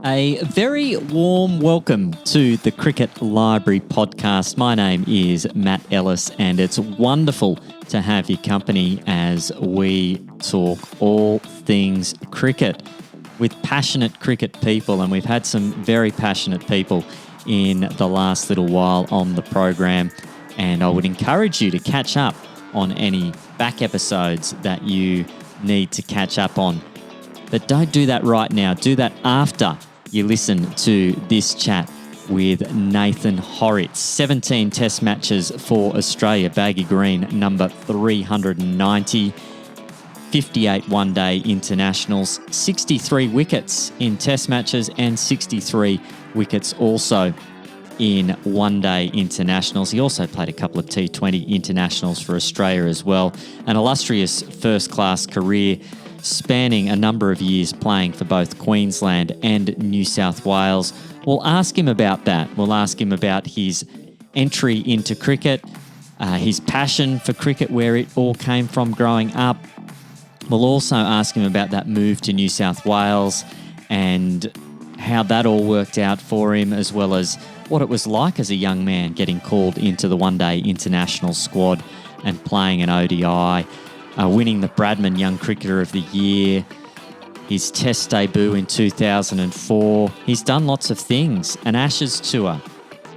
A very warm welcome to the Cricket Library podcast. My name is Matt Ellis, and it's wonderful to have your company as we talk all things cricket with passionate cricket people. And we've had some very passionate people in the last little while on the program. And I would encourage you to catch up on any back episodes that you need to catch up on. But don't do that right now. Do that after you listen to this chat with Nathan Hauritz. 17 test matches for Australia, baggy green, number 390. 58 one-day internationals, 63 wickets in test matches and 63 wickets also in one-day internationals. He also played a couple of T20 internationals for Australia as well. An illustrious first-class career spanning a number of years playing for both Queensland and New South Wales. We'll ask him about that. We'll ask him about his entry into cricket, his passion for cricket, where it all came from growing up. We'll also ask him about that move to New South Wales and how that all worked out for him, as well as what it was like as a young man getting called into the one-day international squad and playing an ODI. Winning the Bradman Young Cricketer of the Year, his Test debut in 2004. He's done lots of things, an Ashes tour,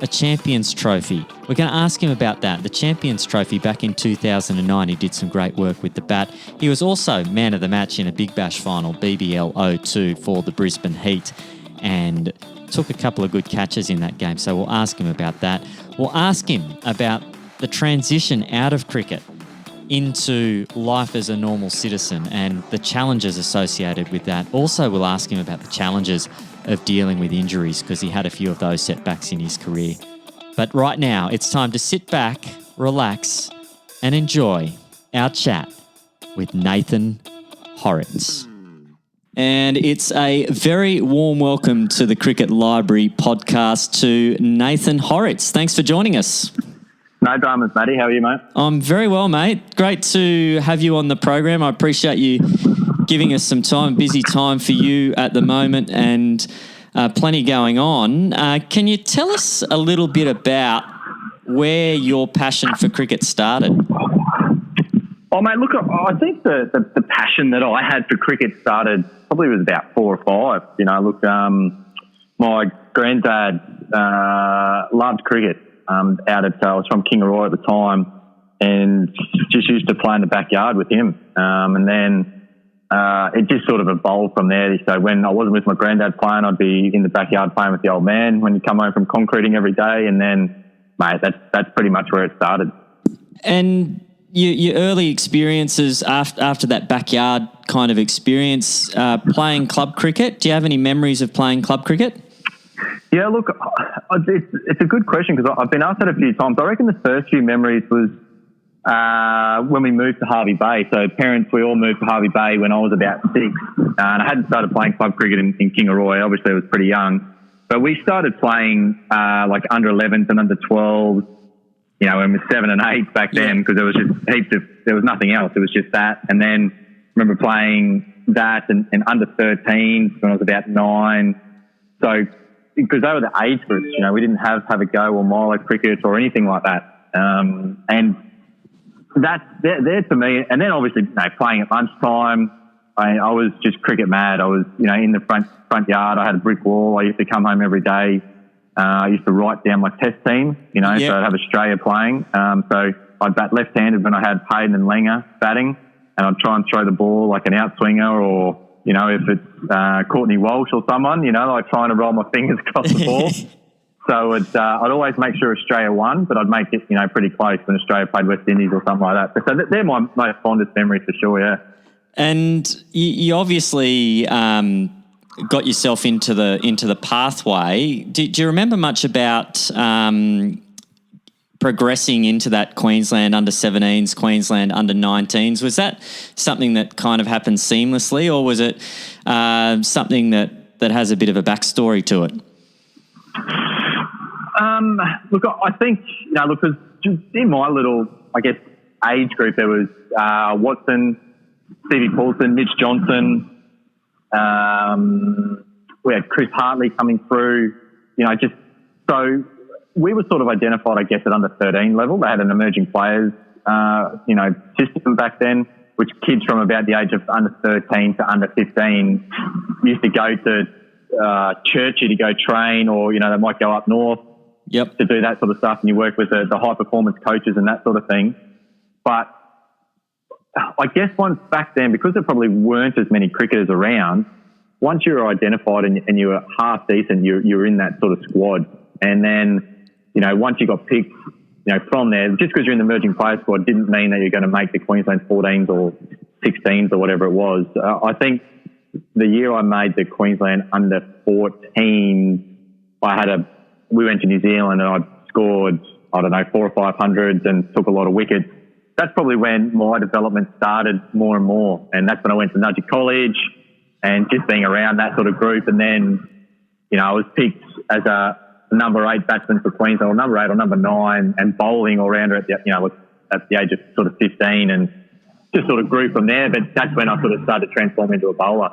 a Champions Trophy. We're going to ask him about that. The Champions Trophy back in 2009, he did some great work with the bat. He was also man of the match in a Big Bash final, BBL 02 for the Brisbane Heat, and took a couple of good catches in that game. So we'll ask him about that. We'll ask him about the transition out of cricket into life as a normal citizen and the challenges associated with that. Also, we'll ask him about the challenges of dealing with injuries, because he had a few of those setbacks in his career. But right now, it's time to sit back, relax, and enjoy our chat with Nathan Hauritz. And it's a very warm welcome to the Cricket Library podcast to Nathan Hauritz. Thanks for joining us. No dramas, Matty. How are you, mate? I'm very well, mate. Great to have you on the program. I appreciate you giving us some time, busy time for you at the moment, and plenty going on. Can you tell us a little bit about where your passion for cricket started? Oh, mate, look, I think the passion that I had for cricket started probably was about 4 or 5. You know, look, my granddad loved cricket. I was from Kingaroy at the time, and just used to play in the backyard with him. And then it just sort of evolved from there. So when I wasn't with my granddad playing, I'd be in the backyard playing with the old man when you come home from concreting every day. And then, mate, that's pretty much where it started. And your early experiences after that backyard kind of experience, playing club cricket, do you have any memories of playing club cricket? Yeah, look, it's a good question, because I've been asked that a few times. I reckon the first few memories was when we moved to Hervey Bay. So parents, we all moved to Hervey Bay when I was about 6. And I hadn't started playing club cricket in Kingaroy. Obviously, I was pretty young. But we started playing like under 11s and under 12s, you know, when we were 7 and 8 back then, because there was just there was nothing else. It was just that. And then I remember playing that and under 13s when I was about 9. So, because they were the age groups, you know, we didn't have a go or mile cricket or anything like that. And that's there for me. And then obviously, you know, playing at lunchtime, I was just cricket mad. I was, you know, in the front yard. I had a brick wall. I used to come home every day. I used to write down my test team, you know, so I'd have Australia playing. So I'd bat left-handed when I had Hayden and Langer batting, and I'd try and throw the ball like an outswinger, or, you know, if it's Courtney Walsh or someone, you know, like trying to roll my fingers across the ball. So I'd always make sure Australia won, but I'd make it, you know, pretty close when Australia played West Indies or something like that. So they're my most fondest memories for sure, yeah. And you obviously got yourself into the pathway. Do you remember much about progressing into that Queensland under-17s, Queensland under-19s? Was that something that kind of happened seamlessly, or was it something that has a bit of a backstory to it? Look, I think, you know, look, because in my little, I guess, age group, there was Watson, Stevie Paulson, Mitch Johnson, we had Chris Hartley coming through, just so we were sort of identified, I guess, at under 13 level. They had an emerging players, system back then, which kids from about the age of under 13 to under 15 used to go to Churchy to go train, or, they might go up north to do that sort of stuff, and you work with the high-performance coaches and that sort of thing. But I guess once back then, because there probably weren't as many cricketers around, once you were identified and you were half decent, you were in that sort of squad. And then, once you got picked, from there, just because you're in the emerging player squad didn't mean that you're going to make the Queensland 14s or 16s or whatever it was. I think the year I made the Queensland under 14, we went to New Zealand and I scored, 400 or 500s and took a lot of wickets. That's probably when my development started more and more. And that's when I went to Nudgee College and just being around that sort of group. And then, I was picked as a number 8 batsman for Queensland, or number 8 or number 9, and bowling all-rounder at the age of sort of 15, and just sort of grew from there. But that's when I sort of started to transform into a bowler.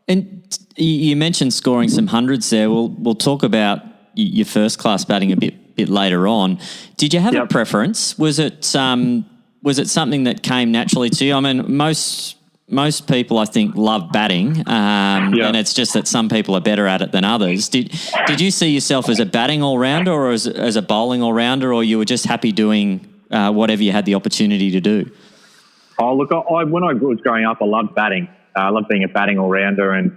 And you mentioned scoring some hundreds there. We'll talk about your first class batting a bit later on. Did you have a preference? Was it something that came naturally to you? I mean, most people, I think, love batting, and it's just that some people are better at it than others. Did you see yourself as a batting all-rounder or as a bowling all-rounder, or you were just happy doing whatever you had the opportunity to do? Oh, look, when I was growing up, I loved batting. I loved being a batting all-rounder, and,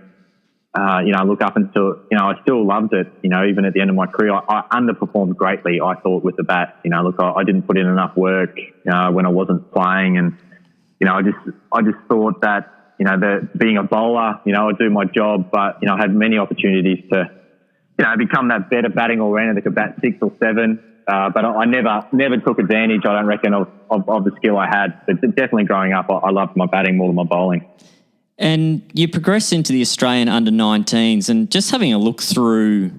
look, up until, I still loved it. Even at the end of my career, I underperformed greatly, I thought, with the bat. Look, I didn't put in enough work when I wasn't playing, and I just thought that, that being a bowler, I'd do my job, but, I had many opportunities to, become that better batting all-rounder that could bat 6 or 7. But I never took advantage, I don't reckon, of the skill I had. But definitely growing up, I loved my batting more than my bowling. And you progressed into the Australian under-19s, and just having a look through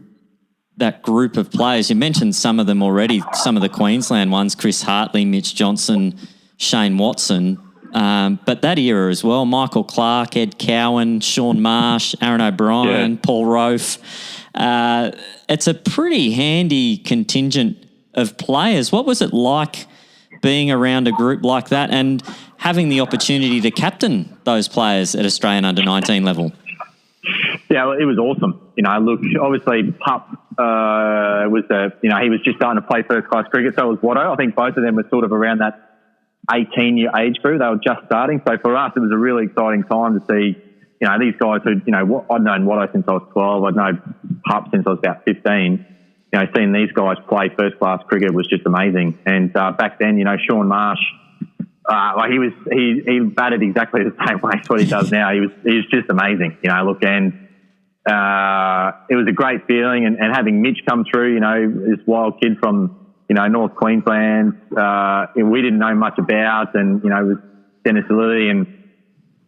that group of players, you mentioned some of them already, some of the Queensland ones, Chris Hartley, Mitch Johnson, Shane Watson. But that era as well, Michael Clarke, Ed Cowan, Shaun Marsh, Aaron O'Brien, Paul Rofe. It's a pretty handy contingent of players. What was it like being around a group like that and having the opportunity to captain those players at Australian under-19 level? Yeah, well, it was awesome. Look, obviously Pup he was just starting to play first-class cricket, so was Watto. I think both of them were sort of around that 18-year age group. They were just starting. So for us, it was a really exciting time to see, these guys who, I'd known Watto since I was 12. I'd known Pup since I was about 15. Seeing these guys play first-class cricket was just amazing. And back then, Shaun Marsh, he batted exactly the same way as what he does now. He was just amazing, look, and it was a great feeling. And having Mitch come through, this wild kid from, North Queensland, we didn't know much about, and, it was Dennis Lilly, and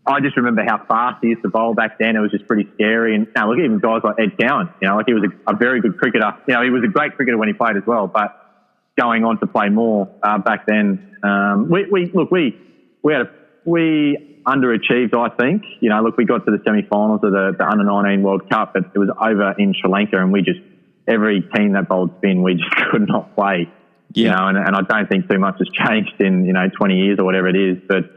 I just remember how fast he used to bowl back then. It was just pretty scary. And look, even guys like Ed Cowan, he was a very good cricketer. He was a great cricketer when he played as well, but going on to play more back then, we underachieved, I think. Look, we got to the semi-finals of the Under-19 World Cup, but it was over in Sri Lanka, and every team that bowled spin, we just could not play. And I don't think too much has changed in 20 years or whatever it is, but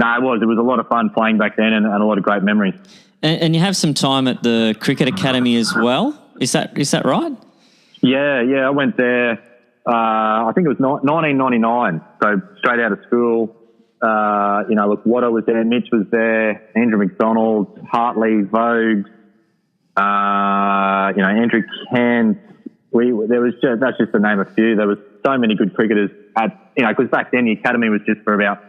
it was a lot of fun playing back then, and a lot of great memories. And you have some time at the Cricket Academy as well. Is that right? Yeah, I went there. I think it was 1999. So straight out of school. Look, Watto was there, Mitch was there, Andrew McDonald, Hartley, Vogue, Andrew Kent. That's just to name a few. There was so many good cricketers because back then the academy was just for about,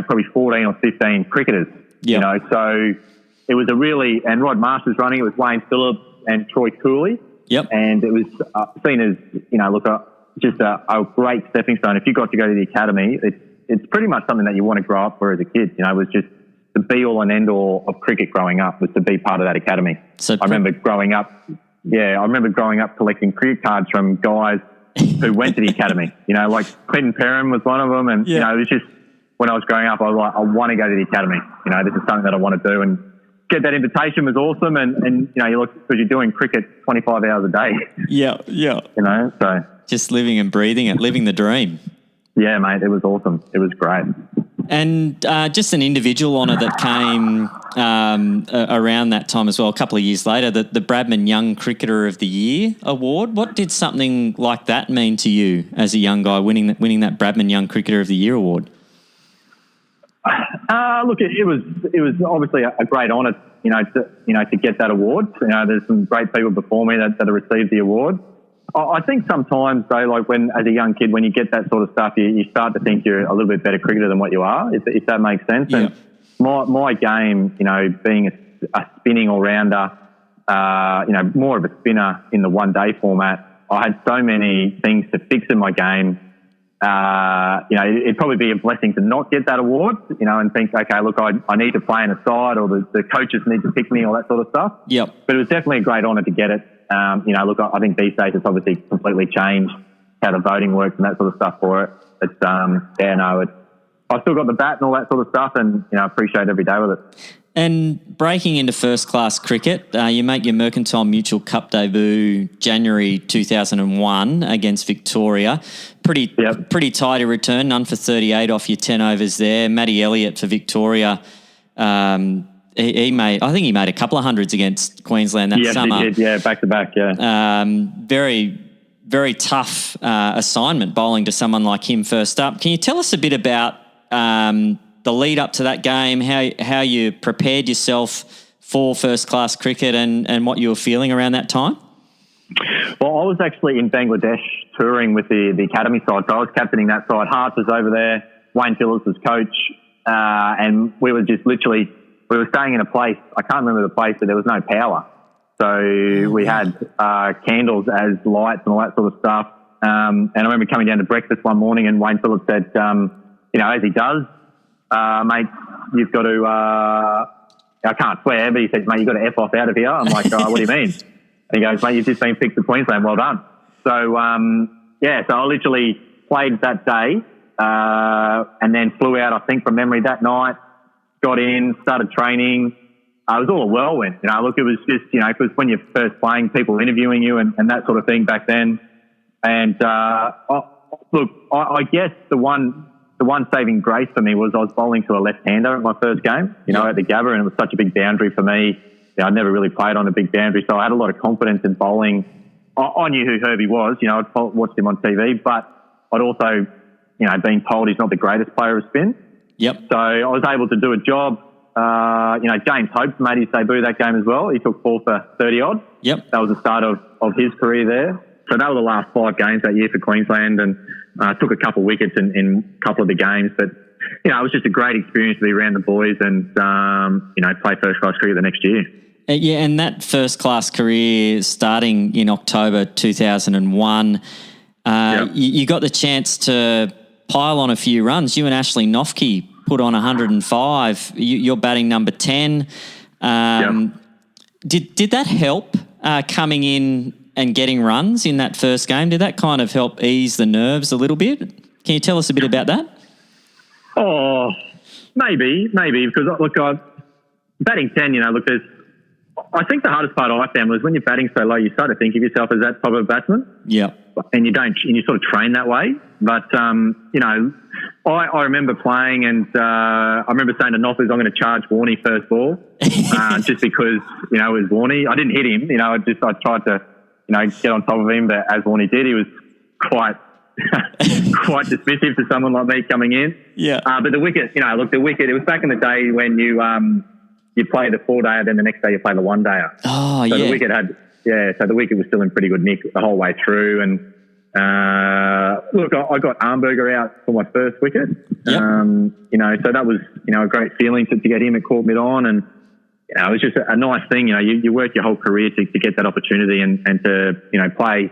probably 14 or 15 cricketers. So it was and Rod Marsh was running. It was Wayne Phillips and Troy Cooley. Yep. And it was seen as, just a great stepping stone. If you got to go to the academy, it's pretty much something that you want to grow up for as a kid. It was just the be-all and end-all of cricket growing up was to be part of that academy. So I remember growing up collecting cricket cards from guys who went to the academy. Like Quentin Perrin was one of them. And, it was just, when I was growing up, I was like, I want to go to the academy. This is something that I want to do. And get that invitation was awesome, and you know, you look, because you're doing cricket 25 hours a day. Yeah. You know, so Just living and breathing it, living the dream. Yeah, mate, it was awesome. It was great. And just an individual honour that came around that time as well, a couple of years later, the Bradman Young Cricketer of the Year award. What did something like that mean to you as a young guy, winning that Bradman Young Cricketer of the Year award? Look, it was obviously a great honour, to get that award. You know, there's some great people before me that have received the award. I think sometimes, though, like as a young kid, when you get that sort of stuff, you start to think you're a little bit better cricketer than what you are, if that makes sense. Yeah. And my game, being a spinning all-rounder, more of a spinner in the one-day format, I had so many things to fix in my game. It'd probably be a blessing to not get that award, and think, okay, look, I need to play in a side, or the coaches need to pick me, all that sort of stuff. Yep. But it was definitely a great honour to get it. Look, I think these days it's obviously completely changed how the voting works and that sort of stuff for it. But I've still got the bat and all that sort of stuff, and I appreciate every day with it. And breaking into first-class cricket, you make your Mercantile Mutual Cup debut January 2001 against Victoria. Pretty tidy return, none for 38 off your 10 overs there. Matty Elliott for Victoria. He made a couple of hundreds against Queensland that summer. He did, back to back, Very, very tough assignment bowling to someone like him first up. Can you tell us a bit about the lead up to that game, how you prepared yourself for first class cricket and what you were feeling around that time? Well, I was actually in Bangladesh touring with the academy side, so I was captaining that side. Hauritz was over there, Wayne Phillips was coach, and we were just literally... We were staying in a place, I can't remember the place, but there was no power. So we had candles as lights and all that sort of stuff. And I remember coming down to breakfast one morning and Wayne Phillips said, as he does, mate, you've got to, I can't swear, but he said, mate, you've got to F off out of here. I'm like, what do you mean? And he goes, mate, you've just been picked to Queensland, well done. So, so I literally played that day and then flew out, I think, from memory that night. Got in, started training. It was all a whirlwind. Look, it was just, because when you're first playing, people interviewing you and that sort of thing back then. And I guess the one saving grace for me was I was bowling to a left-hander at my first game, at the Gabba, and it was such a big boundary for me. I'd never really played on a big boundary, so I had a lot of confidence in bowling. I knew who Herbie was. I'd watched him on TV, but I'd also, been told he's not the greatest player of spin. Yep. So I was able to do a job. James Hope made his debut that game as well. He took 4 for 30-odd. Yep. That was the start of his career there. So that were the last 5 games that year for Queensland, and took a couple of wickets in a couple of the games. But, it was just a great experience to be around the boys and, play first-class cricket the next year. And that first-class career starting in October 2001, you got the chance to pile on a few runs. You and Ashley Nofke put on 105. You're batting number 10. Did that help coming in and getting runs in that first game? Did that kind of help ease the nerves a little bit? Can you tell us a bit about that? Oh, maybe, because look, batting 10, I think the hardest part I found was when you're batting so low, you start to think of yourself as that type of batsman. Yeah. And you sort of train that way. But, I remember playing and I remember saying to Noffers, I'm going to charge Warney first ball just because, it was Warney. I didn't hit him. I tried to, get on top of him. But as Warney did, he was quite dismissive to someone like me coming in. Yeah. But the wicket, the wicket, it was back in the day when you play the 4-dayer, then the next day you play the 1-dayer. Oh, so yeah. The wicket so the wicket was still in pretty good nick the whole way through. And look, I got Armberger out for my first wicket. Yep. So that was, a great feeling to get him at court mid on. And, it was just a nice thing. You work your whole career to get that opportunity and to, play.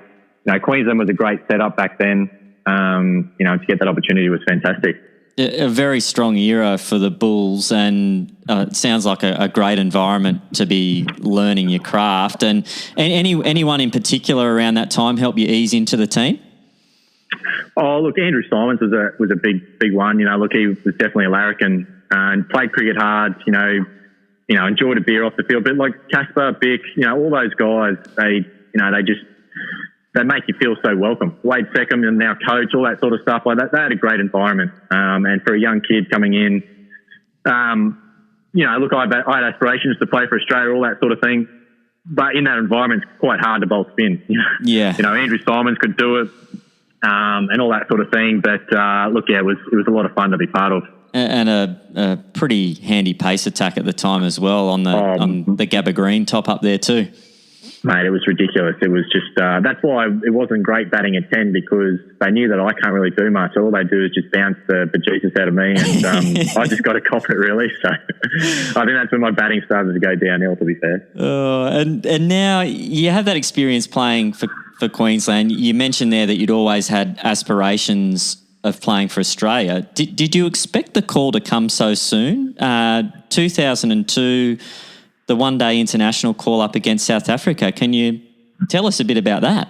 Queensland was a great setup back then. To get that opportunity was fantastic. A very strong era for the Bulls, and it sounds like a great environment to be learning your craft. And anyone in particular around that time help you ease into the team? Oh, look, Andrew Simons was a big one. Look, he was definitely a larrikin and played cricket hard. enjoyed a beer off the field. But like Casper, Bick, all those guys, they make you feel so welcome. Wade Seckham and now coach, all that sort of stuff like that. They had a great environment. And for a young kid coming in, look, I had aspirations to play for Australia, all that sort of thing. But in that environment, it's quite hard to bowl spin. Yeah. Andrew Simons could do it, and all that sort of thing. But it was a lot of fun to be part of. And a pretty handy pace attack at the time as well on the Gabba Green top up there too. Mate, it was ridiculous. It was just that's why it wasn't great batting at 10, because they knew that I can't really do much. All they do is just bounce the bejesus out of me, and I just got to cop it really. So I think that's when my batting started to go downhill, to be fair. And now you have that experience playing for Queensland. You mentioned there that you'd always had aspirations of playing for Australia. Did you expect the call to come so soon? 2002. The one-day international call-up against South Africa. Can you tell us a bit about that?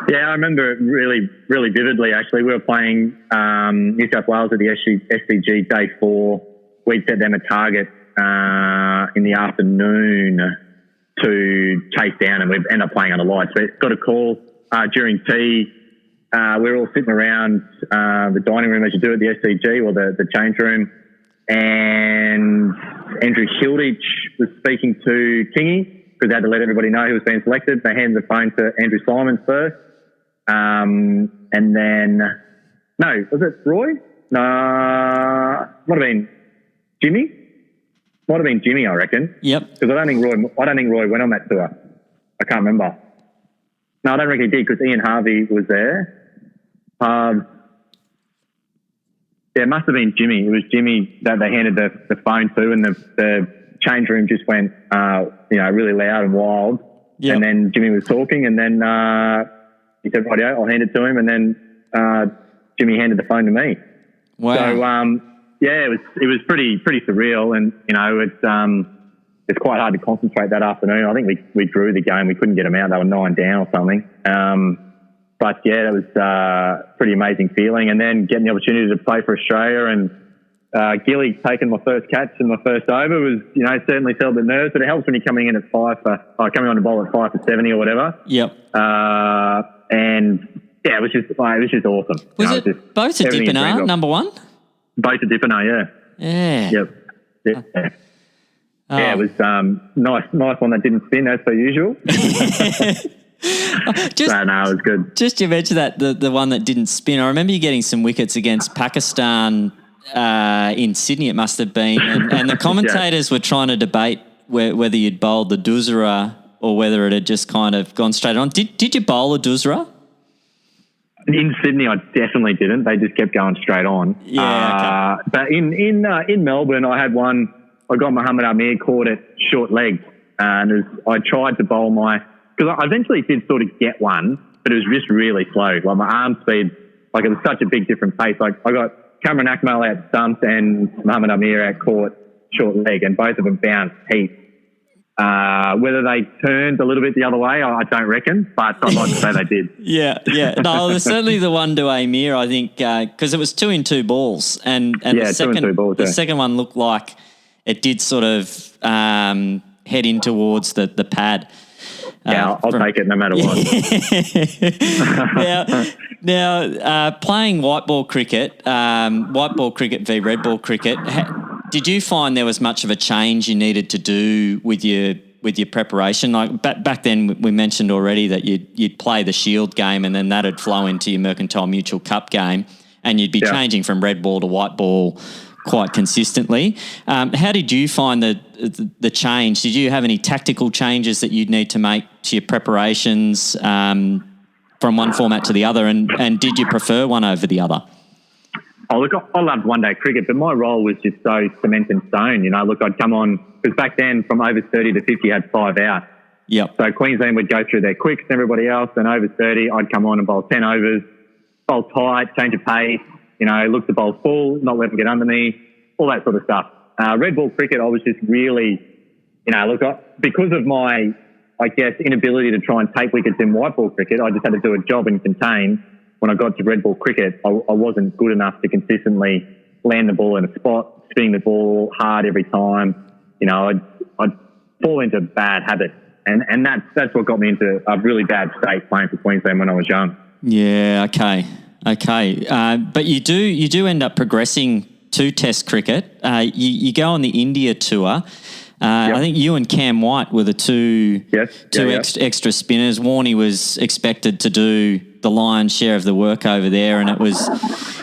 Yeah, I remember it really, really vividly, actually. We were playing New South Wales at the SCG Day 4. We'd set them a target in the afternoon to chase down, and we ended up playing under lights. So got a call during tea. We were all sitting around the dining room, as you do at the SCG, or the change room, and Andrew Hilditch was speaking to Kingy, because they had to let everybody know he was being selected. They handed the phone to Andrew Simons first. And then, no, was it Roy? No, might have been Jimmy. Might have been Jimmy, I reckon. Yep. Because I don't think Roy went on that tour. I can't remember. No, I don't reckon he did, because Ian Harvey was there. Yeah, it must have been Jimmy. It was Jimmy that they handed the phone to, and the change room just went, really loud and wild. Yep. And then Jimmy was talking, and then he said, "Rightio, I'll hand it to him." And then Jimmy handed the phone to me. Wow. So it was pretty surreal, and it's quite hard to concentrate that afternoon. I think we drew the game. We couldn't get them out. They were 9 down or something. But yeah, it was a pretty amazing feeling. And then getting the opportunity to play for Australia, and Gilly taking my first catch in my first over was, certainly felt the nerves, but it helps when you're coming in at coming on the ball at 5 for 70 or whatever. Yep. And yeah, it was just awesome. Was it both a Dippener, number one? Both a Dippener, yeah. Yeah. Yep. Yeah. Yeah, it was nice one that didn't spin as per usual. No, it was good. Just you mentioned that the one that didn't spin. I remember you getting some wickets against Pakistan in Sydney. It must have been, and the commentators were trying to debate whether you'd bowled the Doosra or whether it had just kind of gone straight on. Did you bowl a Doosra? In Sydney, I definitely didn't. They just kept going straight on. Yeah. Okay. But in Melbourne, I had one. I got Muhammad Amir caught it short legged, and I tried to bowl because I eventually did sort of get one, but it was just really slow. Like my arm speed, it was such a big different pace. Like I got Cameron Akmal out stumped and Muhammad Amir out caught short leg, and both of them bounced heaps. Whether they turned a little bit the other way, I don't reckon, but I'd like to say they did. Yeah. No, there's certainly the one to Amir, I think, because it was 2 in 2 balls, and the second one looked like it did sort of head in towards the pad. Yeah, I'll take it no matter what. Now, playing white ball cricket v red ball cricket, did you find there was much of a change you needed to do with your preparation? Like back then, we mentioned already that you'd play the Shield game, and then that'd flow into your Mercantile Mutual Cup game, and you'd be changing from red ball to white ball quite consistently. How did you find the change? Did you have any tactical changes that you'd need to make to your preparations from one format to the other, and did you prefer one over the other? Oh, look, I loved one-day cricket, but my role was just so cement and stone. Look, I'd come on, because back then from over 30 to 50 had 5 out. Yep. So Queensland would go through their quicks and everybody else, and over 30, I'd come on and bowl 10 overs, bowl tight, change of pace, look the bowl full, not let them get under me, all that sort of stuff. Red ball cricket, I was just really, because of my, I guess, inability to try and take wickets in white ball cricket, I just had to do a job and contain. When I got to red ball cricket, I wasn't good enough to consistently land the ball in a spot, spinning the ball hard every time. I'd fall into bad habits. And that's what got me into a really bad state playing for Queensland when I was young. Yeah, okay. But you do end up progressing to Test cricket. You go on the India tour. Yep. I think you and Cam White were the two extra spinners. Warney was expected to do the lion's share of the work over there, and it was.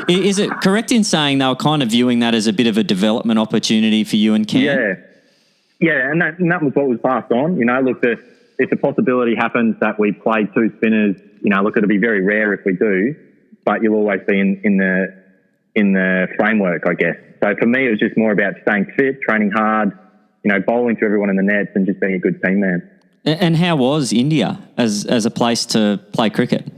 Is it correct in saying they were kind of viewing that as a bit of a development opportunity for you and Cam? Yeah, and that was what was passed on. Look, if the possibility happens that we play two spinners, look, it'll be very rare if we do, but you'll always be in the framework, I guess. So for me, it was just more about staying fit, training hard, bowling to everyone in the nets, and just being a good team man. And how was India as a place to play cricket?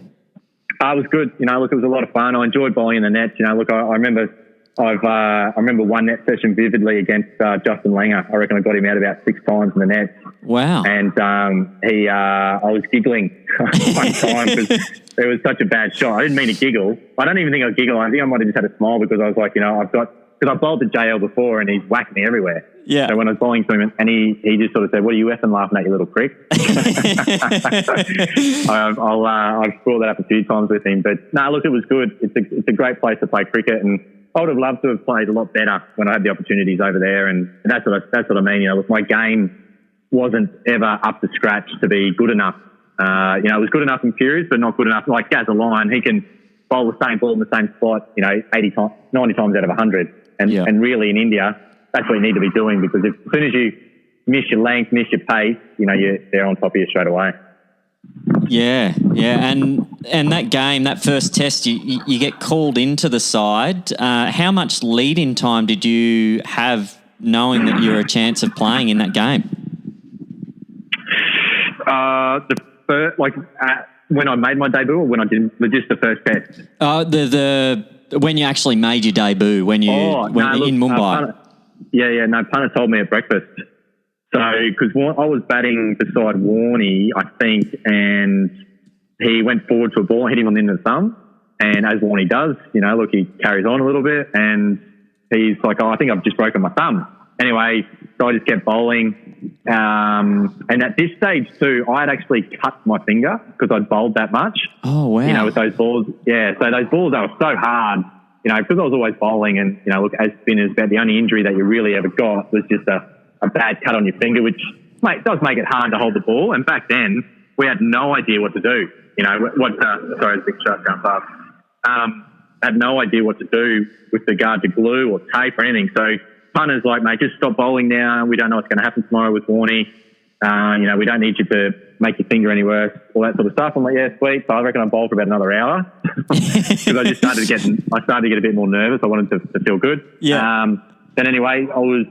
It was good. Look, it was a lot of fun. I enjoyed bowling in the nets. Look, I remember I remember one net session vividly against Justin Langer. I reckon I got him out about 6 times in the net. Wow. And I was giggling one time because it was such a bad shot. I didn't mean to giggle. I don't even think I giggled. I think I might have just had a smile because I was like, because I bowled to JL before and he's whacked me everywhere. Yeah. So when I was bowling to him and he just sort of said, "What are you effing laughing at, you little prick?" I've brought that up a few times with him. But no, look, it was good. It's a great place to play cricket, and I would have loved to have played a lot better when I had the opportunities over there. And that's what I mean. Look, my game wasn't ever up to scratch to be good enough. It was good enough in periods, but not good enough. Like Gaz Lyon, he can bowl the same ball in the same spot, 80 times, 90 times out of 100. And really in India, that's what you need to be doing, because as soon as you miss your length, miss your pace, they're on top of you straight away. Yeah. And that game, that first test, you get called into the side. How much lead-in time did you have knowing that you were a chance of playing in that game? When I made my debut, or when I didn't, just the first test? When you actually made your debut, in Mumbai. Punter told me at breakfast. So, because I was batting beside Warney, I think, and he went forward to a ball, hit him on the end of the thumb, and as Warney does, he carries on a little bit, and he's like, "Oh, I think I've just broken my thumb." Anyway, so I just kept bowling, and at this stage too, I had actually cut my finger because I'd bowled that much. Oh wow! With those balls, so those balls, they were so hard, because I was always bowling, and look, as spinners, about the only injury that you really ever got was just a bad cut on your finger, which does make it hard to hold the ball. And back then, we had no idea what to do. Sorry, big shot going past. Had no idea what to do with regard to glue or tape or anything. So punter's like, "Mate, just stop bowling now. We don't know what's going to happen tomorrow with Warney. We don't need you to make your finger any worse," all that sort of stuff. I'm like, "Yeah, sweet." So I reckon I bowled for about another hour because I just started to get a bit more nervous. I wanted to feel good. Yeah. Then anyway, I was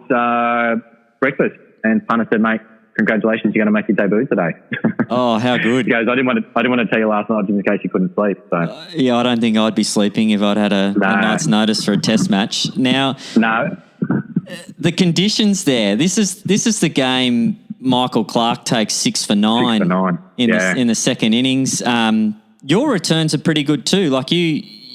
breakfast, and punter said, "Mate, congratulations, you're going to make your debut today." Oh, how good! He goes, I didn't want to tell you last night just in case you couldn't sleep. So I don't think I'd be sleeping if I'd had a night's notice for a test match. Now, the conditions there. This is the game. Michael Clarke takes 6 for 9 in the second innings. Your returns are pretty good too. Like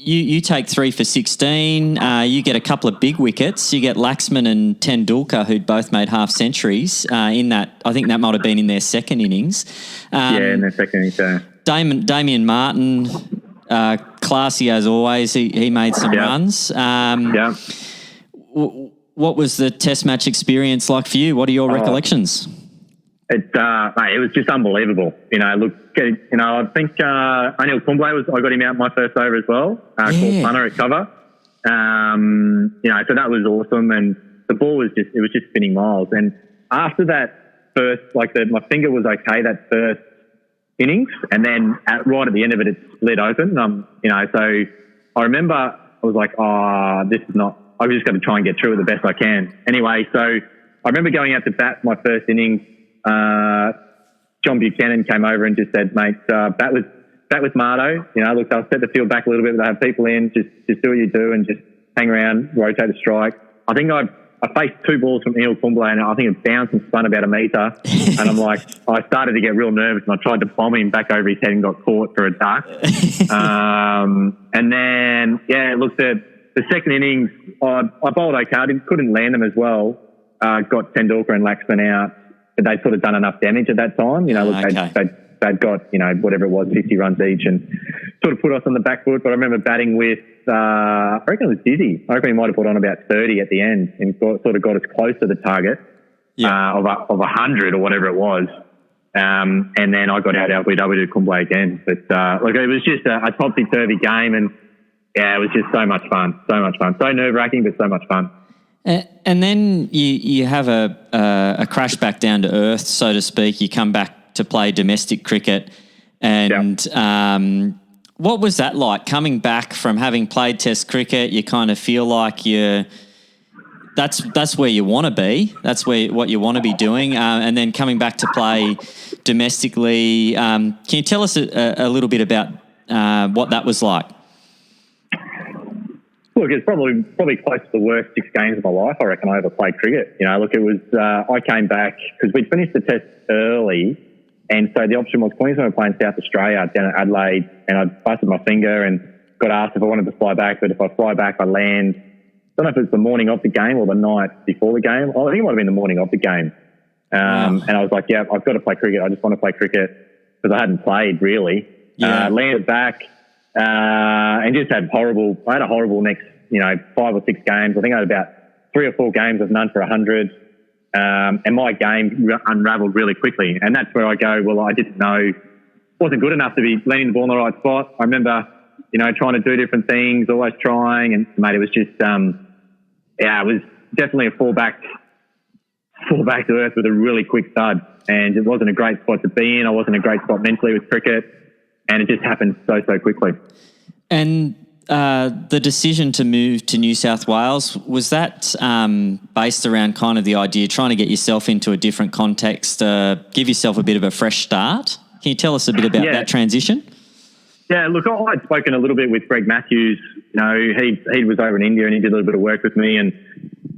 you take 3 for 16. You get a couple of big wickets. You get Laxman and Tendulkar, who'd both made half centuries in that. I think that might have been in their second innings. In their second innings. Yeah. Damien Martin, classy as always. He made some runs. What was the Test match experience like for you? What are your recollections? It was just unbelievable. Look, I think Anil Kumble I got him out my first over as well, called punter at cover. So that was awesome, and the ball was just spinning miles. And after that first, my finger was okay that first innings, and then right at the end of it split open. So I remember I was like, "Oh, this is not." I've just got to try and get through it the best I can. Anyway, so I remember going out to bat my first innings. John Buchanan came over and just said, "Mate, bat with Mardo. Look, I'll set the field back a little bit, but I have people in. Just do what you do and just hang around, rotate the strike." I think I faced 2 balls from Anil Kumble, and I think it bounced and spun about a metre. And I'm like, I started to get real nervous, and I tried to bomb him back over his head and got caught for a duck. And then, look, the second innings, I bowled okay. I couldn't land them as well. got Tendulkar and Laxman out, but they'd sort of done enough damage at that time. They'd got, whatever it was, 50 runs each and sort of put us on the back foot. But I remember batting with, I reckon it was Dizzy. I reckon he might have put on about 30 at the end and sort of got us close to the target of 100 or whatever it was. And then I got out LBW to Kumble again. But it was just a topsy-turvy game, and it was just so much fun. So nerve-wracking, but so much fun. And then you have a crash back down to earth, so to speak. You come back to play domestic cricket, and what was that like? Coming back from having played Test cricket, you kind of feel like that's where you want to be. That's what you want to be doing, and then coming back to play domestically. Can you tell us a little bit about what that was like? Look, it's probably close to the worst 6 games of my life, I reckon, I ever played cricket. It was, I came back because we'd finished the Test early, and so the option was Queensland were playing South Australia down at Adelaide, and I busted my finger and got asked if I wanted to fly back, but if I fly back, I land. I don't know if it's the morning of the game or the night before the game. I think it might have been the morning of the game. And I was like, yeah, I've got to play cricket. I just want to play cricket because I hadn't played really. Landed back. And just had a horrible next, 5 or 6 games. I think I had about 3 or 4 games of none for 100. And my game unravelled really quickly. And that's where I go, well, I didn't know, wasn't good enough to be landing the ball in the right spot. I remember, trying to do different things, always trying. And, mate, it was just, it was definitely a fall back to earth with a really quick thud. And it wasn't a great spot to be in. I wasn't a great spot mentally with cricket. And it just happened so quickly. And the decision to move to New South Wales, was that based around kind of the idea, trying to get yourself into a different context, give yourself a bit of a fresh start? Can you tell us a bit about that transition? Yeah, look, I'd spoken a little bit with Greg Matthews. He was over in India and he did a little bit of work with me. And,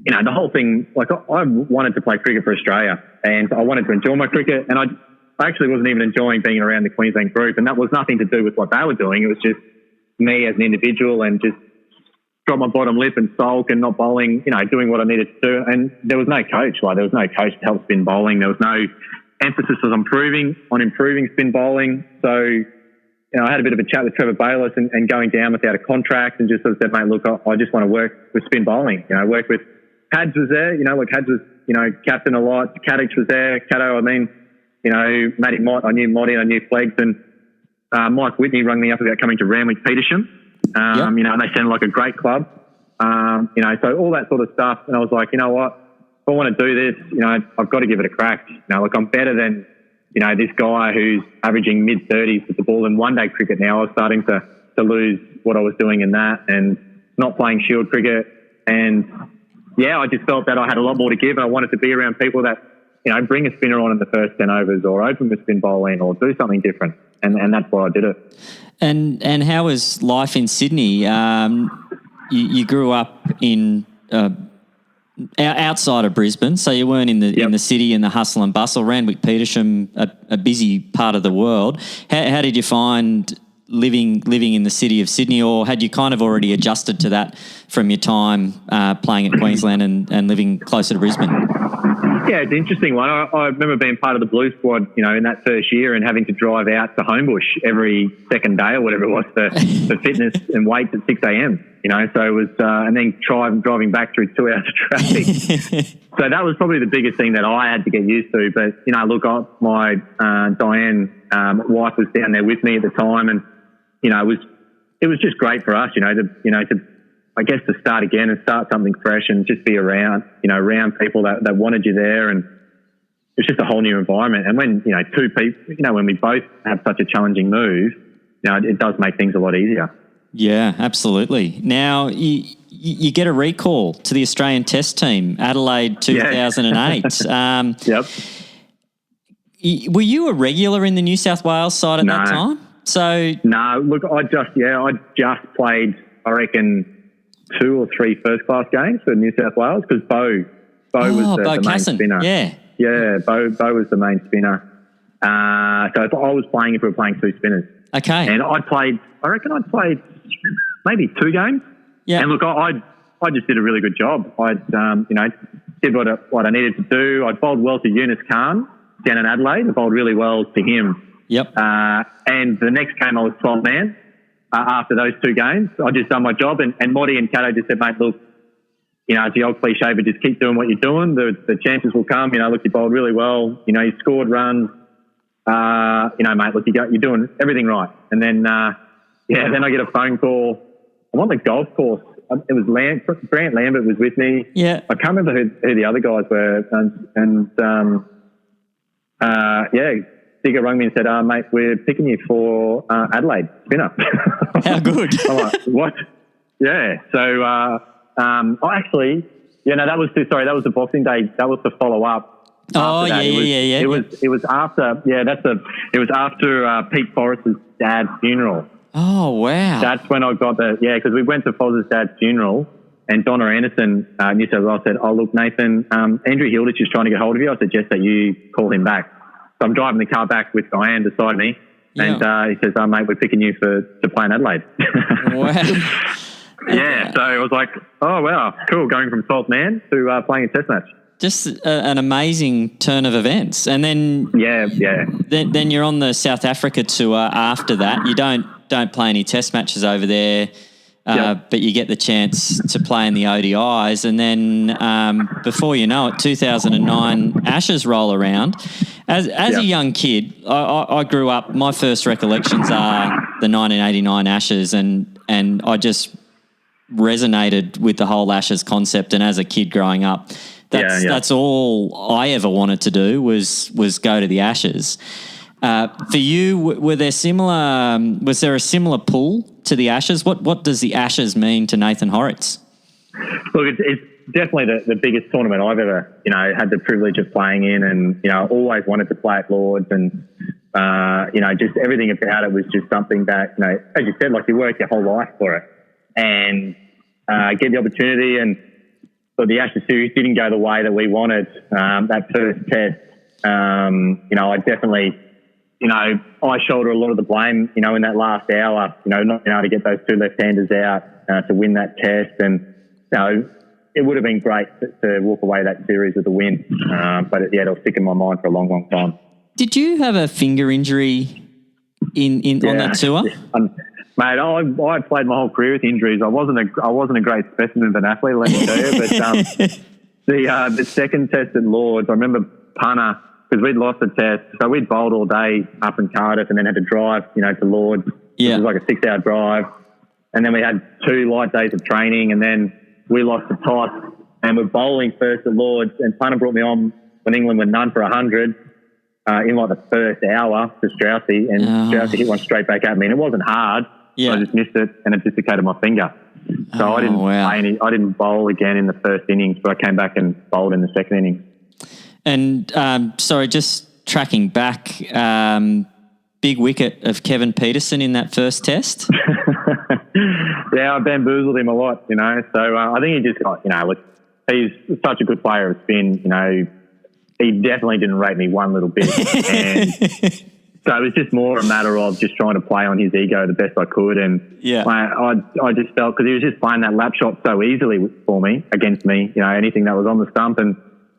the whole thing, like I wanted to play cricket for Australia and I wanted to enjoy my cricket. And I actually wasn't even enjoying being around the Queensland group, and that was nothing to do with what they were doing. It was just me as an individual and just drop my bottom lip and sulk and not bowling, doing what I needed to do. And there was no coach. There was no coach to help spin bowling. There was no emphasis on improving spin bowling. So, I had a bit of a chat with Trevor Bayliss and going down without a contract and just sort of said, mate, look, I just want to work with spin bowling. Work with Hads was there. Hads was, captain a lot. Caddick was there. Caddo, Matty Mott, I knew Motty, I knew Flegs, and Mike Whitney rang me up about coming to Randwick Petersham. And they sounded like a great club. So all that sort of stuff. And I was like, you know what? If I want to do this, I've got to give it a crack. I'm better than, this guy who's averaging mid-30s with the ball in one-day cricket now. I was starting to lose what I was doing in that and not playing Shield cricket. And, I just felt that I had a lot more to give, and I wanted to be around people that, bring a spinner on in the first 10 overs or open with spin bowling or do something different. And that's why I did it. And how was life in Sydney? You grew up in outside of Brisbane, so you weren't in the city in the hustle and bustle. Randwick Petersham, a busy part of the world. How did you find living in the city of Sydney, or had you kind of already adjusted to that from your time playing at Queensland and living closer to Brisbane? Yeah, it's an interesting one. I remember being part of the Blue Squad, in that first year and having to drive out to Homebush every second day or whatever it was for fitness and weights at 6 a.m. So it was, and then driving back through 2 hours of traffic. So that was probably the biggest thing that I had to get used to. But, look, my Diane, wife was down there with me at the time, and, it was just great for us, to start again and start something fresh and just be around people that wanted you there. And it's just a whole new environment. And when, two people, when we both have such a challenging move, it does make things a lot easier. Yeah, absolutely. Now, you get a recall to the Australian Test team, Adelaide 2008. Yep. Were you a regular in the New South Wales side at that time? No, look, I just played, I reckon, 2 or 3 first-class games for New South Wales because Bo was the main spinner. Yeah, Bo was the main spinner. So I was playing if we were playing 2 spinners. Okay. And I'd played maybe 2 games. Yeah. And look, I just did a really good job. I'd, did what I needed to do. I bowled well to Yunus Khan down in Adelaide. I bowled really well to him. Yep. And the next game I was 12 man after those two games. I just done my job, and Moddy and Cato just said, mate, look, you know, it's the old cliche, but just keep doing what you're doing. The chances will come. You know, look, you bowled really well. You know, you scored runs. You know, mate, look, you're doing everything right. And then, then I get a phone call. I'm on the golf course. It was Grant Lambert was with me. Yeah. I can't remember who the other guys were. Digger rang me and said, mate, we're picking you for Adelaide spinner. How good. I'm like, what? Yeah. So, that was the Boxing Day. That was the follow up. Oh, yeah. It was after Pete Forrest's dad's funeral. Oh, wow. That's when I got because we went to Foz's dad's funeral, and Donna Anderson, New South Wales, said, oh, look, Nathan, Andrew Hilditch is trying to get hold of you. I suggest that you call him back. So I'm driving the car back with Diane beside me, and he says, oh, mate, we're picking you to play in Adelaide. Wow. Yeah, so I was like, oh, wow, cool, going from 12th man to playing a test match. Just an amazing turn of events. And then then you're on the South Africa tour after that. You don't play any test matches over there, but you get the chance to play in the ODIs. And then before you know it, 2009 Ashes roll around. As a young kid, I grew up, my first recollections are the 1989 Ashes, and I just resonated with the whole Ashes concept. And as a kid growing up, that's all I ever wanted to do was go to the Ashes. For you, was there a similar pull to the Ashes? What does the Ashes mean to Nathan Hauritz? Look, it's definitely the biggest tournament I've ever, had the privilege of playing in, and, always wanted to play at Lords, and, just everything about it was just something that, as you said, like you work your whole life for it, and get the opportunity. And so the Ashes series didn't go the way that we wanted. That first test, I definitely, I shoulder a lot of the blame, in that last hour, not being able to get those two left-handers out to win that test. And, it would have been great to walk away that series with a win. But it'll stick in my mind for a long, long time. Did you have a finger injury on that tour? Mate, I played my whole career with injuries. I wasn't a great specimen of an athlete, let me tell you. But the second test at Lords, I remember punter, because we'd lost the test, so we'd bowled all day up in Cardiff and then had to drive, to Lords. Yeah. It was like a 6-hour drive, and then we had 2 light days of training, and then we lost the toss, and we're bowling first at Lords, and punter brought me on when England were none for 100 in like the first hour to Straussy, and Straussy hit one straight back at me, and it wasn't hard. Yeah. I just missed it, and it dislocated my finger. So I didn't play I didn't bowl again in the first innings, but I came back and bowled in the second innings. And just tracking back, big wicket of Kevin Peterson in that first test. Yeah, I bamboozled him a lot, So I think he just got, he's such a good player of spin. He definitely didn't rate me one little bit, and so it was just more a matter of just trying to play on his ego the best I could. And I just felt, because he was just playing that lap shot so easily for me, against me, anything that was on the stump. And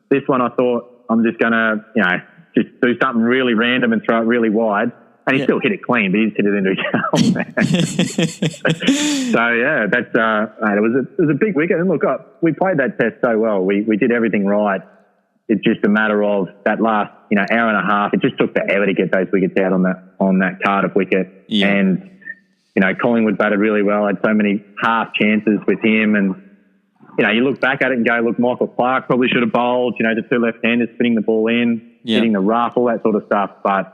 this one I thought, I'm just going to, just do something really random and throw it really wide. And he still hit it clean, but he just hit it into a goal. So, that's it was a big wicket. And look, we played that test so well. We did everything right. It's just a matter of that last, hour and a half. It just took forever to get those wickets out on that Cardiff wicket. Yeah. And, Collingwood batted really well. I had so many half chances with him. And, you look back at it and go, look, Michael Clarke probably should have bowled, the 2 left-handers spinning the ball in, hitting the rough, all that sort of stuff. But,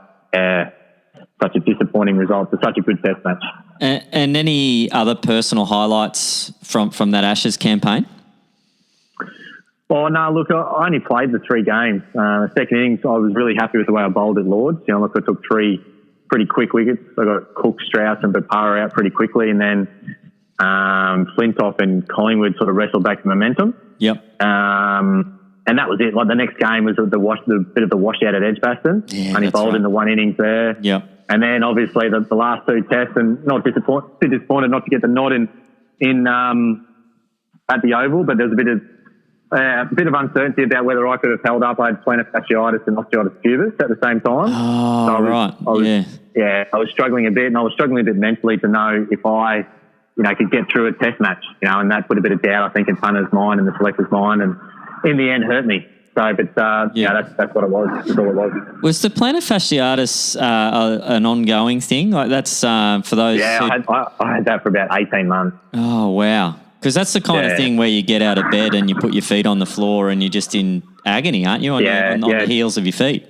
such a disappointing result for such a good test match. And any other personal highlights from that Ashes campaign? Oh, no, look, I only played the 3 games. The second innings, I was really happy with the way I bowled at Lords. Look, I took 3 pretty quick wickets. I got Cook, Strauss and Bopara out pretty quickly, and then Flintoff and Collingwood sort of wrestled back the momentum. Yep. And that was it. Like, the next game was the bit of the washout at Edgbaston. Yeah, only bowled in the 1 innings there. Yep. And then obviously the last 2 tests, and not disappointed not to get the nod in at the Oval, but there was a bit of a bit of uncertainty about whether I could have held up. I had plantar fasciitis and osteitis pubis at the same time. Oh, so right. Yeah, I was struggling a bit, and I was struggling a bit mentally to know if I, could get through a test match, and that put a bit of doubt, I think, in punters' mind and the selectors' mind, and in the end hurt me. So, but that's what it was. That's all it was. Was the plantar fasciitis an ongoing thing? Like that's for those? Yeah, I had that for about 18 months. Oh wow! Because that's the kind of thing where you get out of bed and you put your feet on the floor and you're just in agony, aren't you? On the heels of your feet.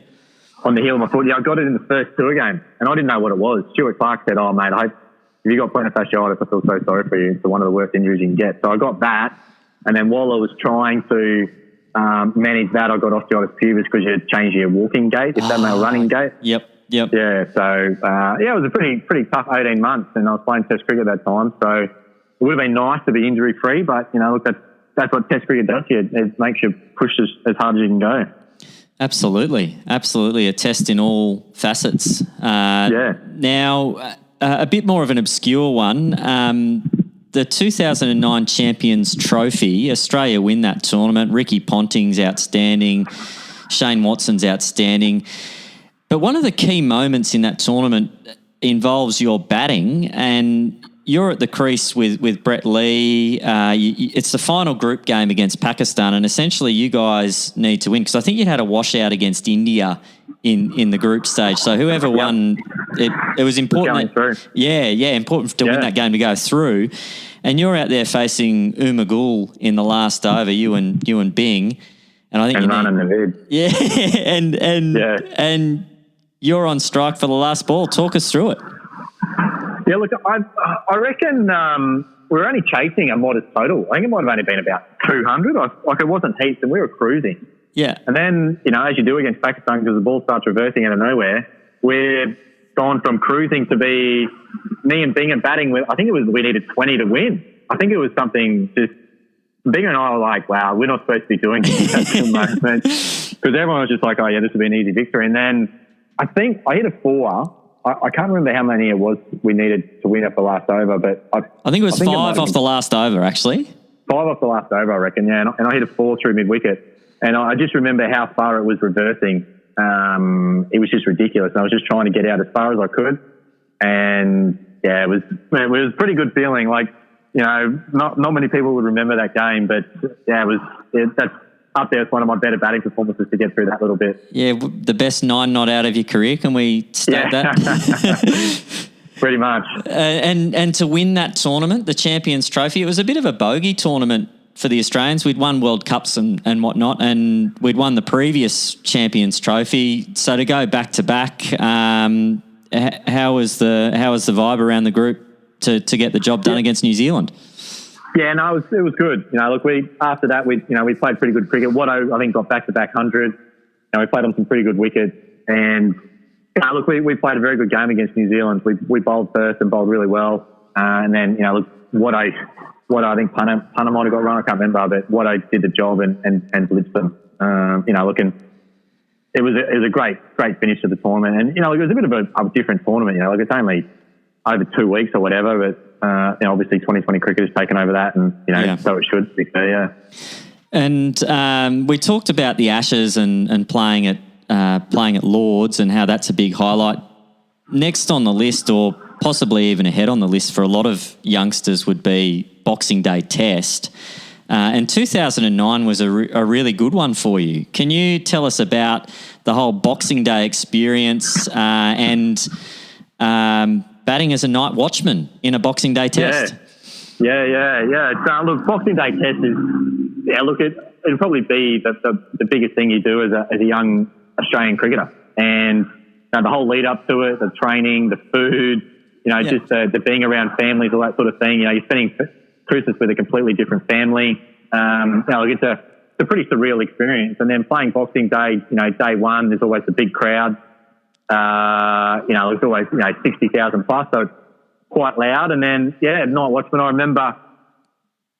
On the heel of my foot. Yeah, I got it in the first tour game, and I didn't know what it was. Stuart Clarke said, "Oh mate, if you got plantar fasciitis, I feel so sorry for you. It's one of the worst injuries you can get." So I got that, and then while I was trying to manage that, I got osteitis pubis because you change your walking gait, if that made a running gait. Yep. Yeah, so it was a pretty tough 18 months, and I was playing Test cricket at that time, so it would have been nice to be injury free, but look, that's what Test cricket does to you. It makes you push as hard as you can go. Absolutely, a test in all facets. Now, a bit more of an obscure one. The 2009 Champions Trophy, Australia win that tournament. Ricky Ponting's outstanding. Shane Watson's outstanding. But one of the key moments in that tournament involves your batting, and you're at the crease with Brett Lee. It's the final group game against Pakistan, and essentially you guys need to win because I think you had a washout against India in the group stage. So whoever won, it was important. Important to win that game to go through. And you're out there facing Umagul in the last over, you and Bing, and I think and you're on strike for the last ball. Talk us through it. Yeah, look, I reckon we were only chasing a modest total. I think it might have only been about 200. It wasn't heaps, and we were cruising. Yeah. And then, as you do against Pakistan, because the ball starts reversing out of nowhere, we're gone from cruising to be me and Bingham batting with, I think we needed 20 to win. I think it was something just, Bingham and I were like, wow, we're not supposed to be doing this at the moment. Because everyone was just like, oh yeah, this will be an easy victory. And then I think I hit a 4. I can't remember how many it was we needed to win at the last over, but I think it was 5 off the last over, actually. 5 off the last over, I reckon, yeah. And I hit a 4 through mid-wicket. And I just remember how far it was reversing. It was just ridiculous. And I was just trying to get out as far as I could. And, yeah, it was a pretty good feeling. Like, not many people would remember that game, but, yeah, that's up there. It's one of my better batting performances to get through that little bit. Yeah, the best 9 not out of your career. Can we state that? Pretty much. And to win that tournament, the Champions Trophy, it was a bit of a bogey tournament for the Australians. We'd won World Cups and whatnot, and we'd won the previous Champions Trophy. So to go back to back, how was the vibe around the group to get the job done against New Zealand? Yeah, no, it was good. Look, after that we played pretty good cricket. Watto, I think, got back-to-back 100. We played on some pretty good wickets, and look, we played a very good game against New Zealand. We bowled first and bowled really well, and then look, what I think Punter might have got wrong, I can't remember, but Watto did the job and blitzed them. Looking, it was a great finish to the tournament, and it was a bit of a different tournament. It's only over 2 weeks or whatever, but obviously 2020 cricket has taken over that, and so it should be fair, yeah. And we talked about the Ashes and playing at Lords and how that's a big highlight. Next on the list, or possibly even ahead on the list for a lot of youngsters, would be Boxing Day Test. And 2009 was a really good one for you. Can you tell us about the whole Boxing Day experience and batting as a night watchman in a Boxing Day Test? Yeah. So, look, Boxing Day Test is, it'll probably be the biggest thing you do as a young Australian cricketer. And the whole lead up to it, the training, the food, just the being around families, all that sort of thing. You're spending Christmas with a completely different family. It's a pretty surreal experience. And then playing Boxing Day, day one, there's always a big crowd. There's always 60,000 plus, so it's quite loud. And then night watchman. I remember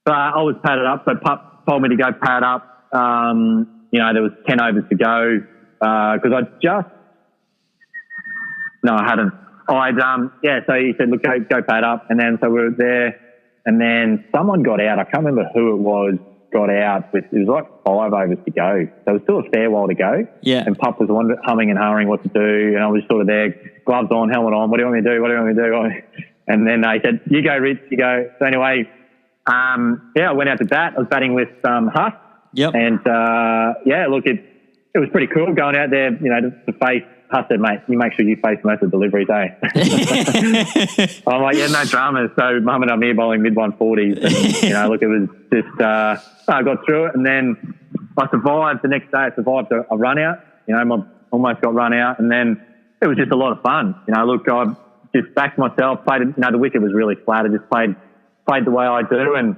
I was padded up, so Pup told me to go pad up. There was 10 overs to go because I hadn't. So he said, look, go pad up. And then so we were there, and then someone got out. I can't remember who it was. got out with, it was like 5 overs to go. So it was still a fair while to go. Yeah. And Pup was humming and hurrying what to do. And I was sort of there, gloves on, helmet on. What do you want me to do? What do you want me to do? And then they said, you go, Ritz, you go. So anyway, I went out to bat. I was batting with Huss. Yep. And, look, it was pretty cool going out there, to face. Huss said, mate, you make sure you face most of the deliveries, eh? I'm like, yeah, no dramas. So Muhammad Amir bowling mid-140s. And, look, it was just, I got through it. And then I survived the next day. I survived a run out. Almost got run out. And then it was just a lot of fun. Look, I just backed myself, played, the wicket was really flat. I just played the way I do and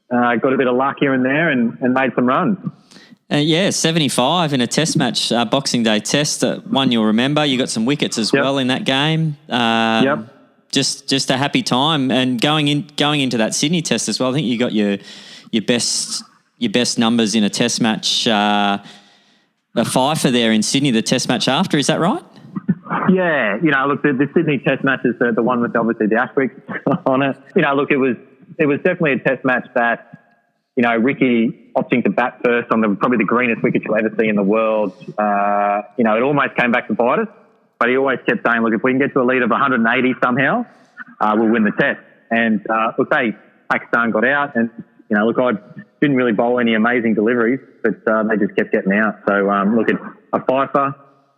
got a bit of luck here and there and made some runs. 75 in a test match, Boxing Day test, one you'll remember. You got some wickets as well in that game. Just a happy time. And going into that Sydney test as well, I think you got your best numbers in a test match, a fifer there in Sydney, the test match after, is that right? Yeah, look, the Sydney test match is the one with obviously the asterisk on it. Look, it was definitely a test match that, Ricky opting to bat first on probably the greenest wicket you'll ever see in the world. It almost came back to bite us, but he always kept saying, look, if we can get to a lead of 180 somehow, we'll win the test. And look, Pakistan got out and, look, I didn't really bowl any amazing deliveries, but they just kept getting out. So, look, it's a fifer,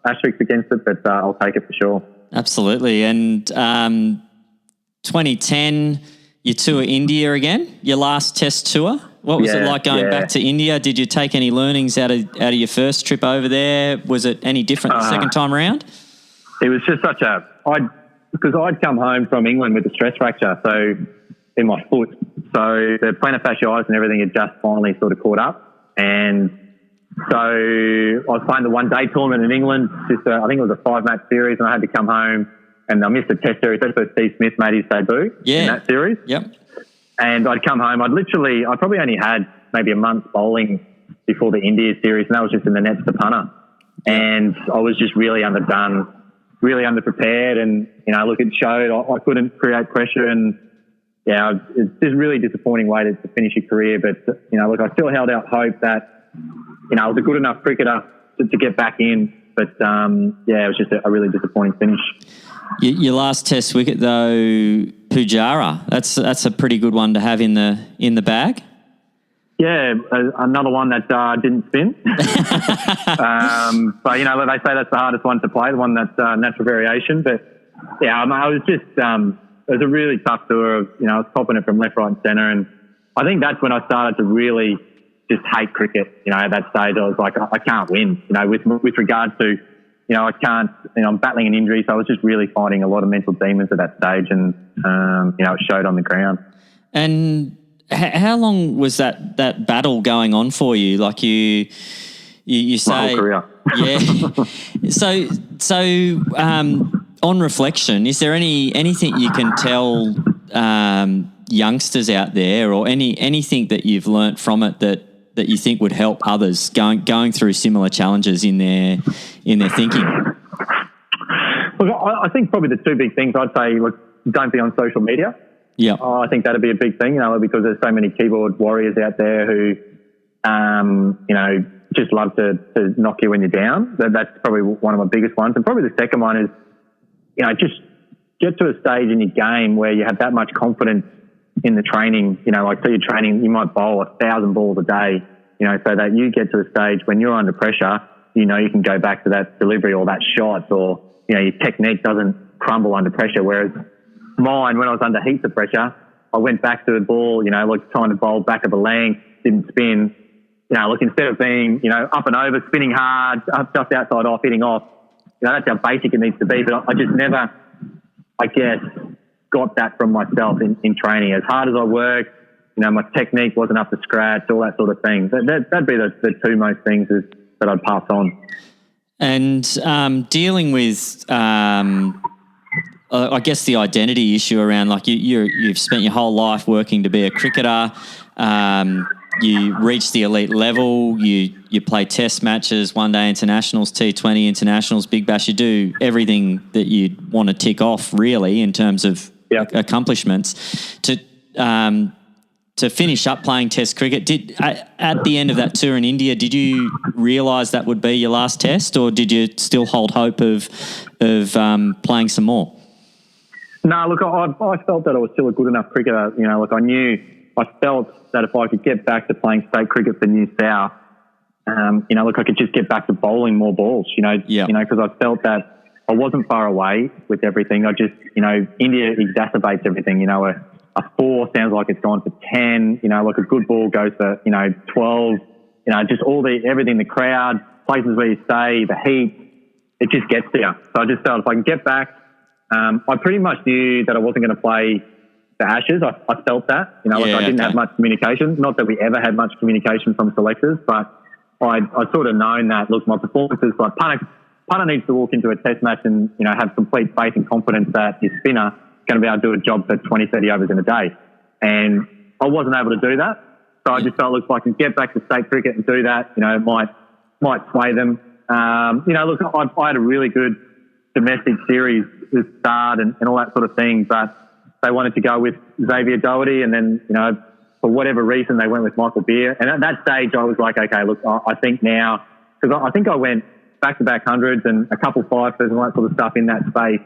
asterisk against it, but I'll take it for sure. Absolutely. And 2010, you tour India again, your last test tour. What was it like going back to India? Did you take any learnings out of your first trip over there? Was it any different the second time around? It was just because I'd come home from England with a stress fracture, so in my foot. So the plantar fasciitis and everything had just finally sort of caught up. And so I was playing the one-day tournament in England. I think it was a 5-match series, and I had to come home and I missed the test series. That's where Steve Smith made his debut in that series. Yep. And I'd come home. I probably only had maybe a month bowling before the India series, and that was just in the nets to punter. And I was just really underdone, really underprepared. And, look, it showed I couldn't create pressure. And, it's just a really disappointing way to finish your career. But, look, I still held out hope that, I was a good enough cricketer to get back in. But, it was just a really disappointing finish. Your last test wicket, though, Pujara, that's a pretty good one to have in the bag. Yeah, another one that didn't spin. But, they say that's the hardest one to play, the one that's natural variation. But, I was just, it was a really tough tour of, I was popping it from left, right and centre. And I think that's when I started to really just hate cricket. At that stage, I was like, I can't win, with regard to, I can't, I'm battling an injury. So I was just really fighting a lot of mental demons at that stage. And, it showed on the ground. And how long was that battle going on for you? Like you say, my whole career. Yeah. So, on reflection, is there anything you can tell, youngsters out there, or anything that you've learnt from it that you think would help others going through similar challenges in their thinking? Look, I think probably the two big things I'd say, look, don't be on social media. Yeah. I think that'd be a big thing, because there's so many keyboard warriors out there who, just love to knock you when you're down. That's probably one of my biggest ones. And probably the second one is, just get to a stage in your game where you have that much confidence in the training, so you're training, you might bowl 1,000 balls a day, so that you get to a stage when you're under pressure, you can go back to that delivery or that shot, or, your technique doesn't crumble under pressure. Whereas mine, when I was under heaps of pressure, I went back to the ball, trying to bowl back of a length, didn't spin, instead of being, up and over, spinning hard, just outside off, hitting off, that's how basic it needs to be. But I just never, I guess, got that from myself in training. As hard as I worked, my technique wasn't up to scratch, all that sort of thing. That'd be the two most things that I'd pass on. And dealing with, I guess, the identity issue around, like you've spent your whole life working to be a cricketer. You reach the elite level. You play test matches, one-day internationals, T20 internationals, Big Bash. You do everything that you want to tick off, really, in terms of accomplishments. To to finish up playing Test cricket. At the end of that tour in India, did you realise that would be your last Test, or did you still hold hope of playing some more? No, look, I felt that I was still a good enough cricketer. I felt that if I could get back to playing state cricket for New South, I could just get back to bowling more balls. Because I felt that I wasn't far away with everything. I just, India exacerbates everything. A 4 sounds like it's gone for 10. A good ball goes for 12. Just everything, the crowd, places where you stay, the heat, it just gets to you. So I just felt if I can get back, I pretty much knew that I wasn't going to play the Ashes. I felt that. I didn't have much communication. Not that we ever had much communication from selectors, but I sort of known that, look, my performances, like punter needs to walk into a Test match and, have complete faith and confidence that his spinner is going to be able to do a job for 20, 30 overs in a day. And I wasn't able to do that. So I just felt, look, if I can get back to state cricket and do that, it might sway them. Look, I had a really good domestic series with Start and all that sort of thing, but they wanted to go with Xavier Doherty, and then, for whatever reason, they went with Michael Beer. And at that stage, I was like, okay, look, I think now, because I think I went back-to-back hundreds and a couple fifers and all that sort of stuff in that space,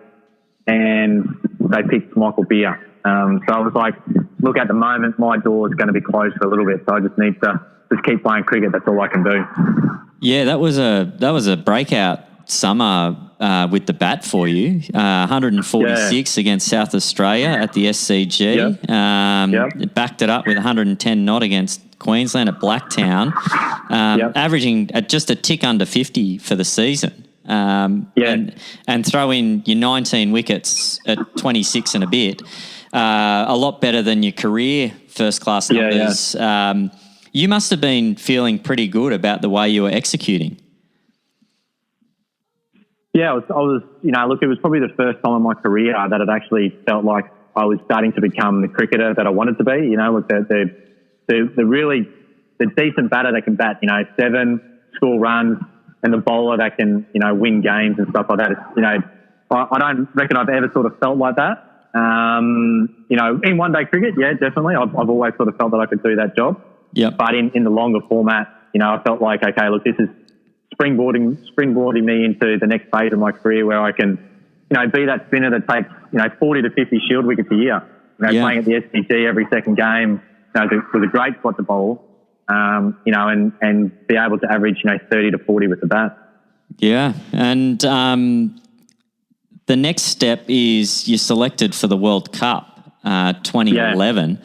and they picked Michael Beer. So I was like, look, at the moment, my door is going to be closed for a little bit, so I just need to just keep playing cricket. That's all I can do. Yeah, that was a breakout summer with the bat for you. 146 against South Australia at the SCG. Backed it up with 110 not against Queensland at Blacktown, averaging at just a tick under 50 for the season. And throw in your 19 wickets at 26 and a bit. A lot better than your career first-class numbers. You must have been feeling pretty good about the way you were executing. Yeah, I was, look, it was probably the first time in my career that it actually felt like I was starting to become the cricketer that I wanted to be. Look, the decent batter that can bat, 7, score runs, and the bowler that can, win games and stuff like that. I don't reckon I've ever sort of felt like that. In one-day cricket, yeah, definitely. I've always sort of felt that I could do that job. Yeah. But in the longer format, I felt like, okay, look, this is springboarding me into the next phase of my career where I can, be that spinner that takes, 40 to 50 shield wickets a year. Playing at the SCG every second game, it was a great spot to bowl, and be able to average, 30 to 40 with the bat. Yeah, and the next step is you're selected for the World Cup 2011.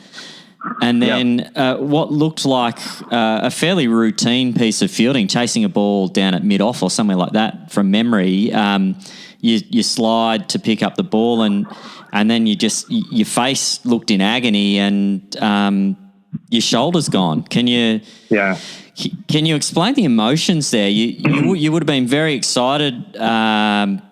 And then what looked like a fairly routine piece of fielding, chasing a ball down at mid-off or somewhere like that from memory, you slide to pick up the ball and then your face looked in agony and your shoulder's gone. Can you explain the emotions there? You would have been very excited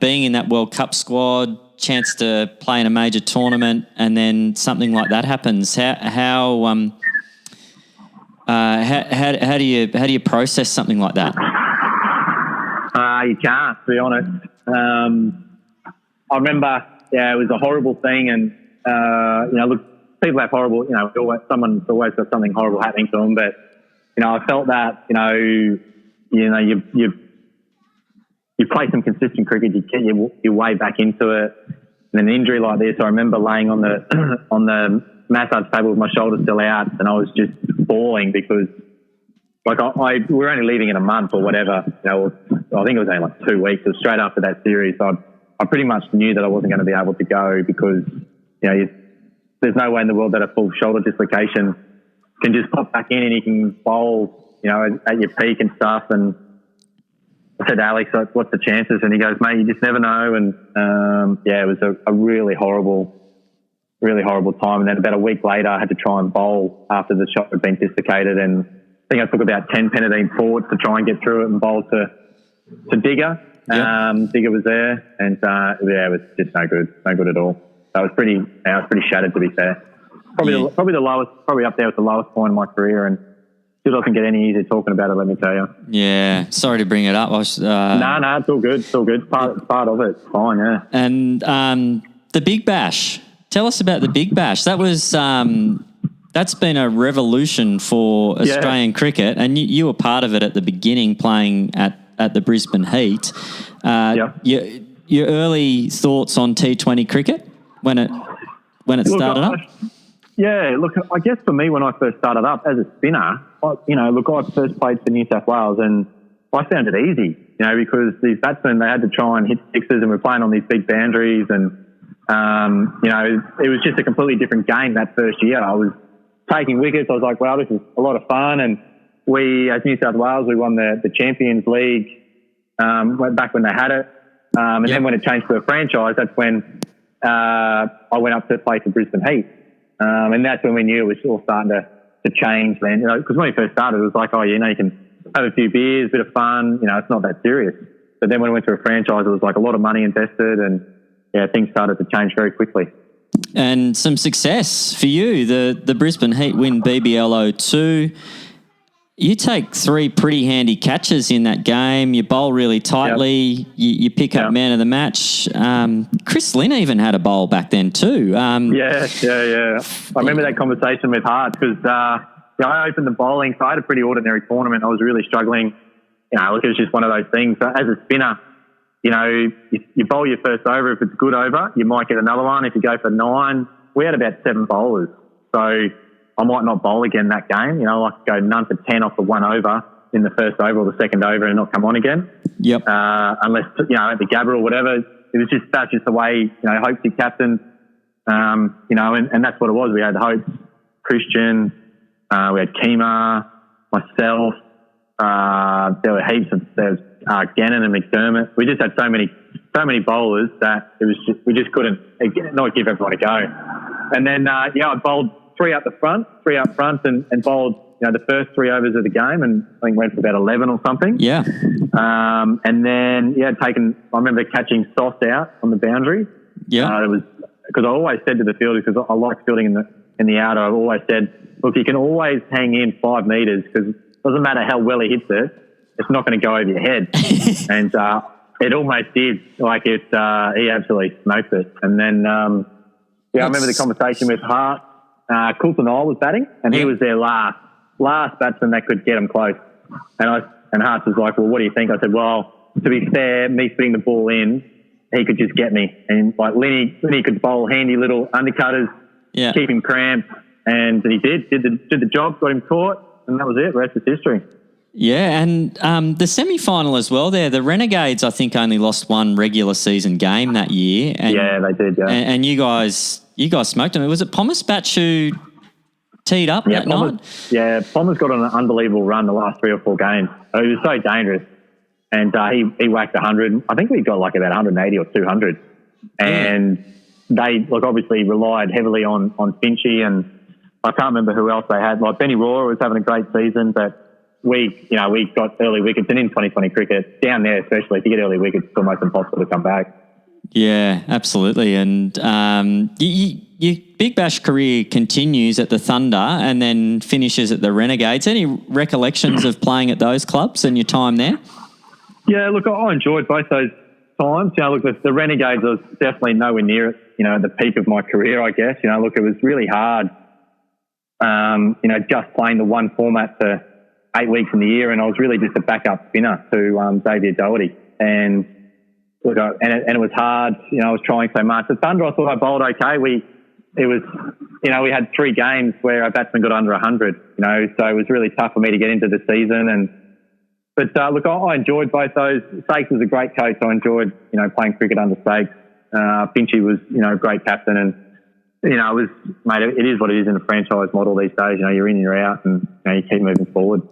being in that World Cup squad, chance to play in a major tournament, and then something like that happens. How do you process something like that? You can't, to be honest. I remember, it was a horrible thing, and look, people have horrible. Someone's always got something horrible happening to them, but I felt that you play some consistent cricket, you get your way back into it. And an injury like this, I remember laying on the massage table with my shoulder still out, and I was just bawling because, like, we were only leaving in a month or whatever. I think it was only like 2 weeks. It was straight after that series. So I pretty much knew that I wasn't going to be able to go because, there's no way in the world that a full shoulder dislocation can just pop back in and you can bowl, at your peak and stuff. And I said to Alex, what's the chances? And he goes, mate, you just never know. And, it was a really horrible time. And then about a week later, I had to try and bowl after the shot had been dislocated. And I think I took about 10 Penadine forwards to try and get through it and bowl to Digger. Yep. Digger was there. And, it was just no good at all. I was pretty shattered, to be fair. Probably the lowest, probably up there with the lowest point in my career, and still doesn't get any easier talking about it, let me tell you. Yeah, sorry to bring it up. No, it's all good. It's all good. It's part of it. It's fine, yeah. And the Big Bash. Tell us about the Big Bash. That was that's been a revolution for Australian cricket, and you were part of it at the beginning, playing at the Brisbane Heat. Your early thoughts on T20 cricket when it started up? Yeah, look, I guess for me when I first started up as a spinner, I first played for New South Wales and I found it easy, because these batsmen, they had to try and hit sixes and we're playing on these big boundaries and, it was just a completely different game that first year. I was taking wickets. I was like, wow, this is a lot of fun. And we, as New South Wales, we won the Champions League back when they had it. And then when it changed to a franchise, that's when I went up to play for Brisbane Heat. And that's when we knew it was all starting to change then. Because when we first started, it was like, you can have a few beers, a bit of fun, it's not that serious. But then when we went to a franchise, it was like a lot of money invested and, things started to change very quickly. And some success for you. The Brisbane Heat win BBL 02. You take 3 pretty handy catches in that game. You bowl really tightly. You pick up man of the match. Chris Lynn even had a bowl back then too. I remember that conversation with Hauritz because I opened the bowling. So I had a pretty ordinary tournament. I was really struggling. It was just one of those things. So as a spinner, you bowl your first over. If it's a good over, you might get another one. If you go for 9, we had about 7 bowlers. So I might not bowl again that game. I could go none for 10 off the 1 over in the first over or the second over and not come on again. Yep. Unless, at the Gabba or whatever. That's just the way, Hope's your captain. And that's what it was. We had Hope, Christian, we had Kemar, myself, there were heaps of, Gannon and McDermott. We just had so many bowlers that we just couldn't not give everyone a go. And then, I bowled 3 up front and bowled, the first 3 overs of the game and I think went for about 11 or something. Yeah. And then, I remember catching Sauce out on the boundary. Yeah. It was, because I always said to the fielders, because I like fielding in the outer, I've always said, look, you can always hang in 5 metres because it doesn't matter how well he hits it, it's not going to go over your head. And it almost did. He absolutely smoked it. And then, I remember the conversation with Hart. Coulton was batting, and he was their last batsman that could get him close. And Hart was like, well, what do you think? I said, well, to be fair, me putting the ball in, he could just get me. And Lenny could bowl handy little undercutters, keep him cramped, and he did the job, got him caught, and that was it. The rest is history. Yeah, and the semi-final as well there, the Renegades, I think, only lost 1 regular season game that year. And, they did, And you guys smoked them. Was it Pomus Batch who teed up that night? Yeah, Pomus got on an unbelievable run the last 3 or 4 games. It was so dangerous. And he whacked 100. I think we got like about 180 or 200. And they, obviously relied heavily on Finchy, and I can't remember who else they had. Like Benny Roar was having a great season, but we got early wickets, and in 2020 cricket, down there especially, if you get early wickets, it's almost impossible to come back. Yeah, absolutely. And your Big Bash career continues at the Thunder and then finishes at the Renegades. Any recollections of playing at those clubs and your time there? Yeah, look, I enjoyed both those times. The Renegades was definitely nowhere near it, at the peak of my career, I guess. It was really hard, just playing the one format for 8 weeks in the year, and I was really just a backup spinner to Xavier Doherty. And look, it was hard. I was trying so much. The Thunder, I thought I bowled okay. We had 3 games where our batsman got under 100. So it was really tough for me to get into the season. But I enjoyed both those. Stakes was a great coach. I enjoyed playing cricket under Stakes. Finchy was a great captain, and it is what it is in a franchise model these days. You're in, you're out, and you keep moving forward.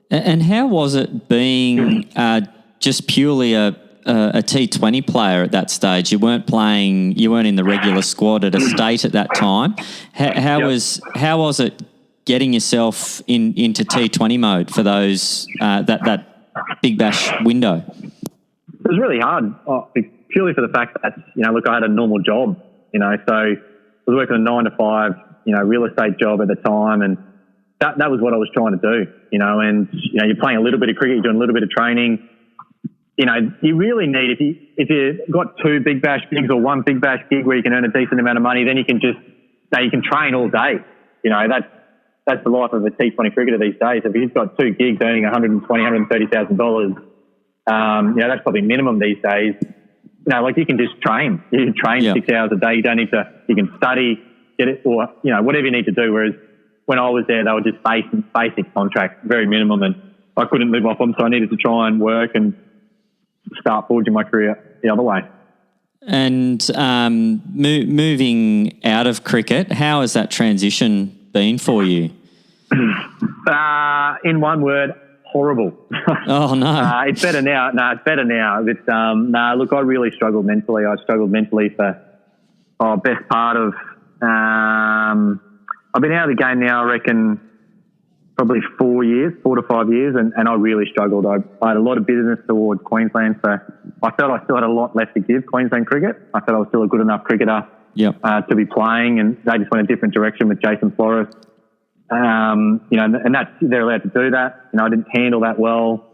And how was it being just purely a T20 player at that stage? You weren't in the regular squad at a state at that time. How was it getting yourself into T20 mode for those that Big Bash window? It was really hard, purely for the fact that I had a normal job. So I was working a 9 to 5, real estate job at the time, and that was what I was trying to do. And you're playing a little bit of cricket, you're doing a little bit of training. You really need, if you got 2 Big Bash gigs or 1 Big Bash gig where you can earn a decent amount of money, then you can train all day. that's the life of a T20 cricketer these days. If you've got 2 gigs earning $120,000, that's probably minimum these days. Like you can just train. You can train 6 hours a day. You don't need to. You can study, get it, or whatever you need to do. Whereas when I was there, they were just basic contracts, very minimum, and I couldn't live off them, so I needed to try and work and start forging my career the other way. And moving out of cricket, how has that transition been for you? In one word, horrible. Oh, no. It's better now. No, it's better now. Look, I really struggled mentally. I struggled mentally for best part of I've been out of the game now, I reckon, probably 4 to 5 years, and I really struggled. I had a lot of bitterness towards Queensland, so I felt I still had a lot left to give Queensland cricket. I felt I was still a good enough cricketer to be playing, and they just went a different direction with Jason Flores. And they're allowed to do that. I didn't handle that well.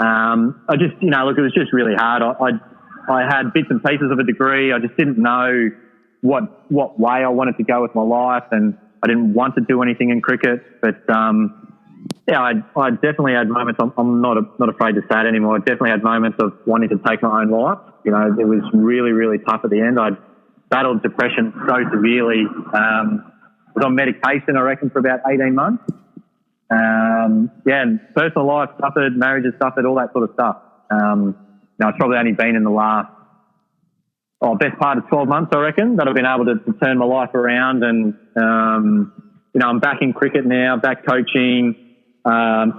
It was just really hard. I had bits and pieces of a degree. I just didn't know what way I wanted to go with my life, and I didn't want to do anything in cricket. But I definitely had moments. I'm not afraid to say it anymore. I definitely had moments of wanting to take my own life. It was really, really tough at the end. I battled depression so severely. I was on medication, I reckon, for about 18 months. And personal life suffered, marriages suffered, all that sort of stuff. It's probably only been in the last, best part of 12 months, I reckon, that I've been able to turn my life around. And, I'm back in cricket now, back coaching,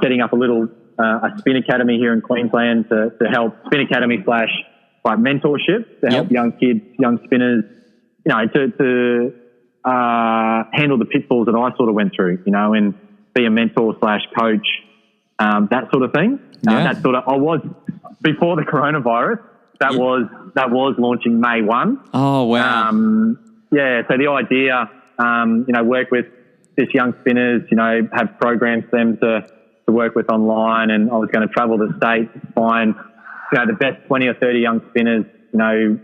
setting up a little a spin academy here in Queensland to help, spin academy / like mentorship to help young kids, young spinners, to handle the pitfalls that I sort of went through, and be a mentor / coach, that sort of thing. I was, before the coronavirus, that was launching May 1. Oh, wow. So the idea, work with just young spinners, have programs for them to work with online, and I was going to travel the state, find, the best 20 or 30 young spinners,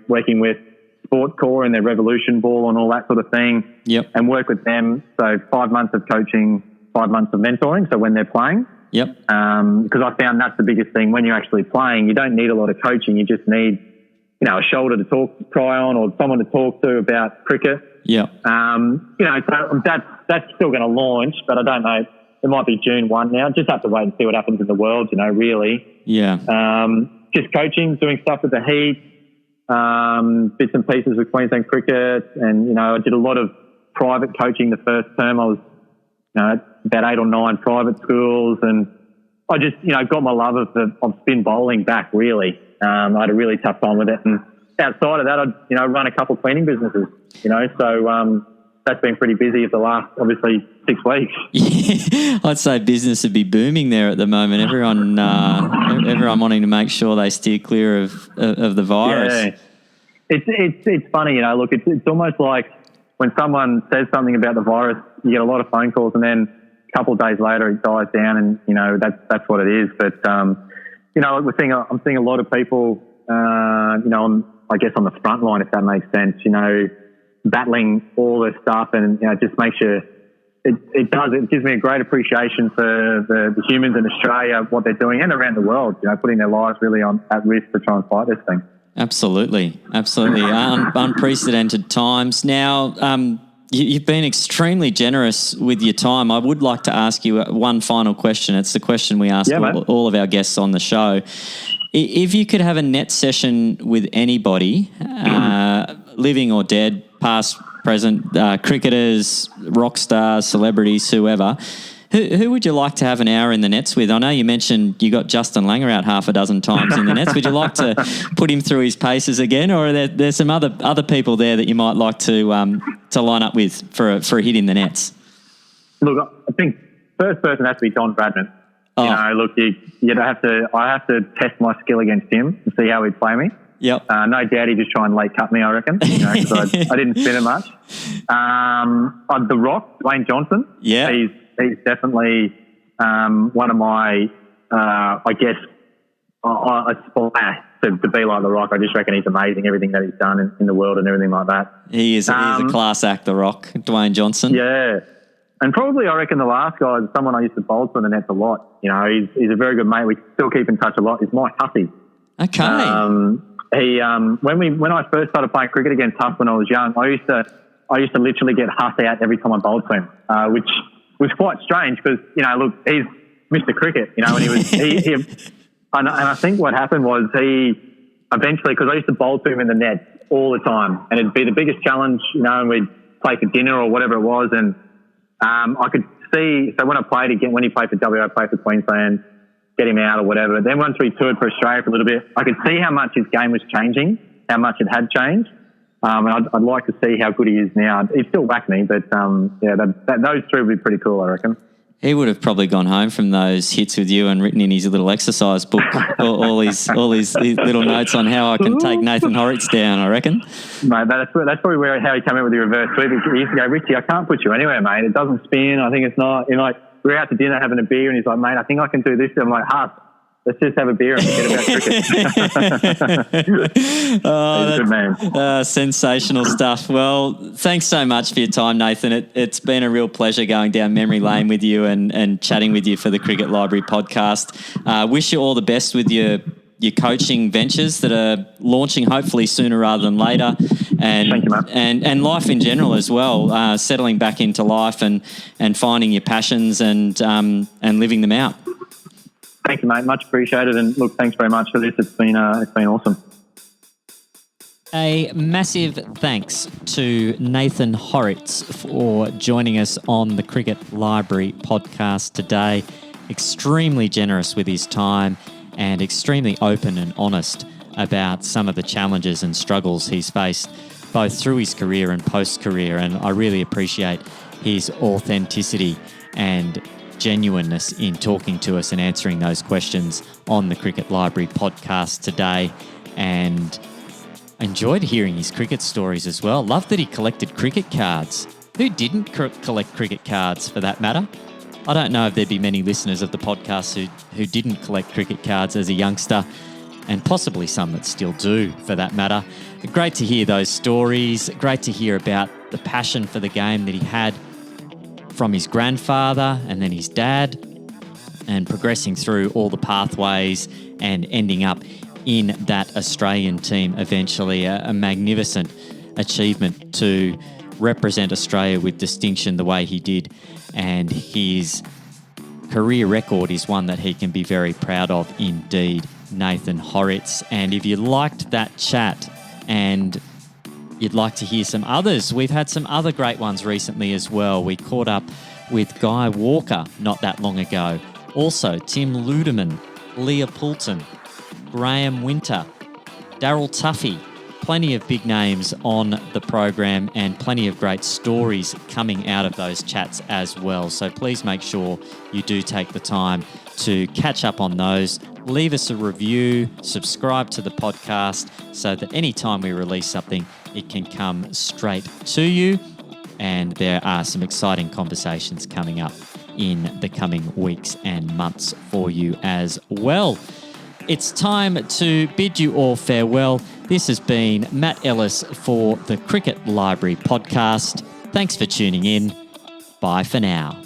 working with Sport Core and their Revolution ball and all that sort of thing, and work with them. So 5 months of coaching, 5 months of mentoring, so when they're playing. Because I found that's the biggest thing. When you're actually playing, you don't need a lot of coaching. You just need, a shoulder to cry on, or someone to talk to about cricket. So that's still going to launch, but I don't know. It might be June 1 now. Just have to wait and see what happens in the world, really. Just coaching, doing stuff with the Heat, bits and pieces with Queensland cricket. And, I did a lot of private coaching the first term. I was, about 8 or 9 private schools, and I just, got my love of spin bowling back, really. I had a really tough time with it. And outside of that, I'd, run a couple of cleaning businesses, so that's been pretty busy for the last, obviously, 6 weeks. Yeah, I'd say business would be booming there at the moment. Everyone wanting to make sure they steer clear of the virus. Yeah. It's funny, look, it's almost like when someone says something about the virus, you get a lot of phone calls, and then a couple of days later it dies down, and, that's what it is. But, I'm seeing a lot of people, I guess on the front line, if that makes sense, battling all this stuff, and, it just makes you, it gives me a great appreciation for the humans in Australia, what they're doing, and around the world, putting their lives really at risk to try and fight this thing. Absolutely. Unprecedented times. Now, you've been extremely generous with your time. I would like to ask you one final question. It's the question we ask all of our guests on the show. If you could have a net session with anybody, living or dead, past, present, cricketers, rock stars, celebrities, whoever, who would you like to have an hour in the nets with? I know you mentioned you got Justin Langer out half a dozen times in the nets. Would you like to put him through his paces again, or are there some other people there that you might like to line up with for a hit in the nets? Look, I think first person has to be Don Bradman. Oh. I have to test my skill against him to see how he'd play me. Yep. No doubt he'd just try and late cut me, I reckon, because I didn't spin it much. The Rock, Dwayne Johnson. Yeah. He's definitely one of my, I guess, aspire to be like The Rock. I just reckon he's amazing, everything that he's done in the world and everything like that. He is a class act, The Rock, Dwayne Johnson. Yeah. And probably, I reckon the last guy is someone I used to bowl to in the nets a lot. You know, he's a very good mate. We still keep in touch a lot. Is Mike Hussey. Okay. When I first started playing cricket against Huss when I was young, I used to literally get Huss out every time I bowled to him, which was quite strange because, you know, look, he's Mr. Cricket, you know, and and I think what happened was he eventually, because I used to bowl to him in the nets all the time, and it'd be the biggest challenge, you know, and we'd play for dinner or whatever it was, and I could see, so when he played for WA, played for Queensland, get him out or whatever. Then once we toured for Australia for a little bit, I could see how much his game was changing, how much it had changed. And I'd like to see how good he is now. He's still whacked me, but those three would be pretty cool, I reckon. He would have probably gone home from those hits with you and written in his little exercise book all his little notes on how I can take Nathan Hauritz down, I reckon. Mate, that's probably how he came in with the reverse sweep. He used to go, Richie, I can't put you anywhere, mate. It doesn't spin. I think it's not. You know, like, we're out to dinner having a beer and he's like, mate, I think I can do this. I'm like, Huss, let's just have a beer and forget about cricket. Oh, good man. Sensational stuff. Well, thanks so much for your time, Nathan. It's been a real pleasure going down memory lane with you and chatting with you for the Cricket Library podcast. Wish you all the best with your coaching ventures that are launching hopefully sooner rather than later, and thank you, Matt. and life in general as well, settling back into life and finding your passions and living them out. Thank you, mate. Much appreciated. And look, thanks very much for this. It's been awesome. A massive thanks to Nathan Hauritz for joining us on the Cricket Library podcast today. Extremely generous with his time and extremely open and honest about some of the challenges and struggles he's faced both through his career and post-career. And I really appreciate his authenticity and genuineness in talking to us and answering those questions on the Cricket Library podcast today, and enjoyed hearing his cricket stories as well. Love that he collected cricket cards. Who didn't collect cricket cards for that matter? I don't know if there'd be many listeners of the podcast who didn't collect cricket cards as a youngster, and possibly some that still do for that matter. Great to hear those stories. Great to hear about the passion for the game that he had from his grandfather and then his dad, and progressing through all the pathways and ending up in that Australian team eventually. A magnificent achievement to represent Australia with distinction the way he did, and his career record is one that he can be very proud of indeed, Nathan Hauritz. And if you liked that chat and you'd like to hear some others, we've had some other great ones recently as well. We caught up with Guy Walker not that long ago. Also, Tim Ludeman, Leah Poulton, Graham Winter, Daryl Tuffy. Plenty of big names on the program and plenty of great stories coming out of those chats as well. So please make sure you do take the time to catch up on those. Leave us a review, subscribe to the podcast so that anytime we release something, it can come straight to you. And there are some exciting conversations coming up in the coming weeks and months for you as well. It's time to bid you all farewell. This has been Matt Ellis for the Cricket Library podcast. Thanks for tuning in. Bye for now.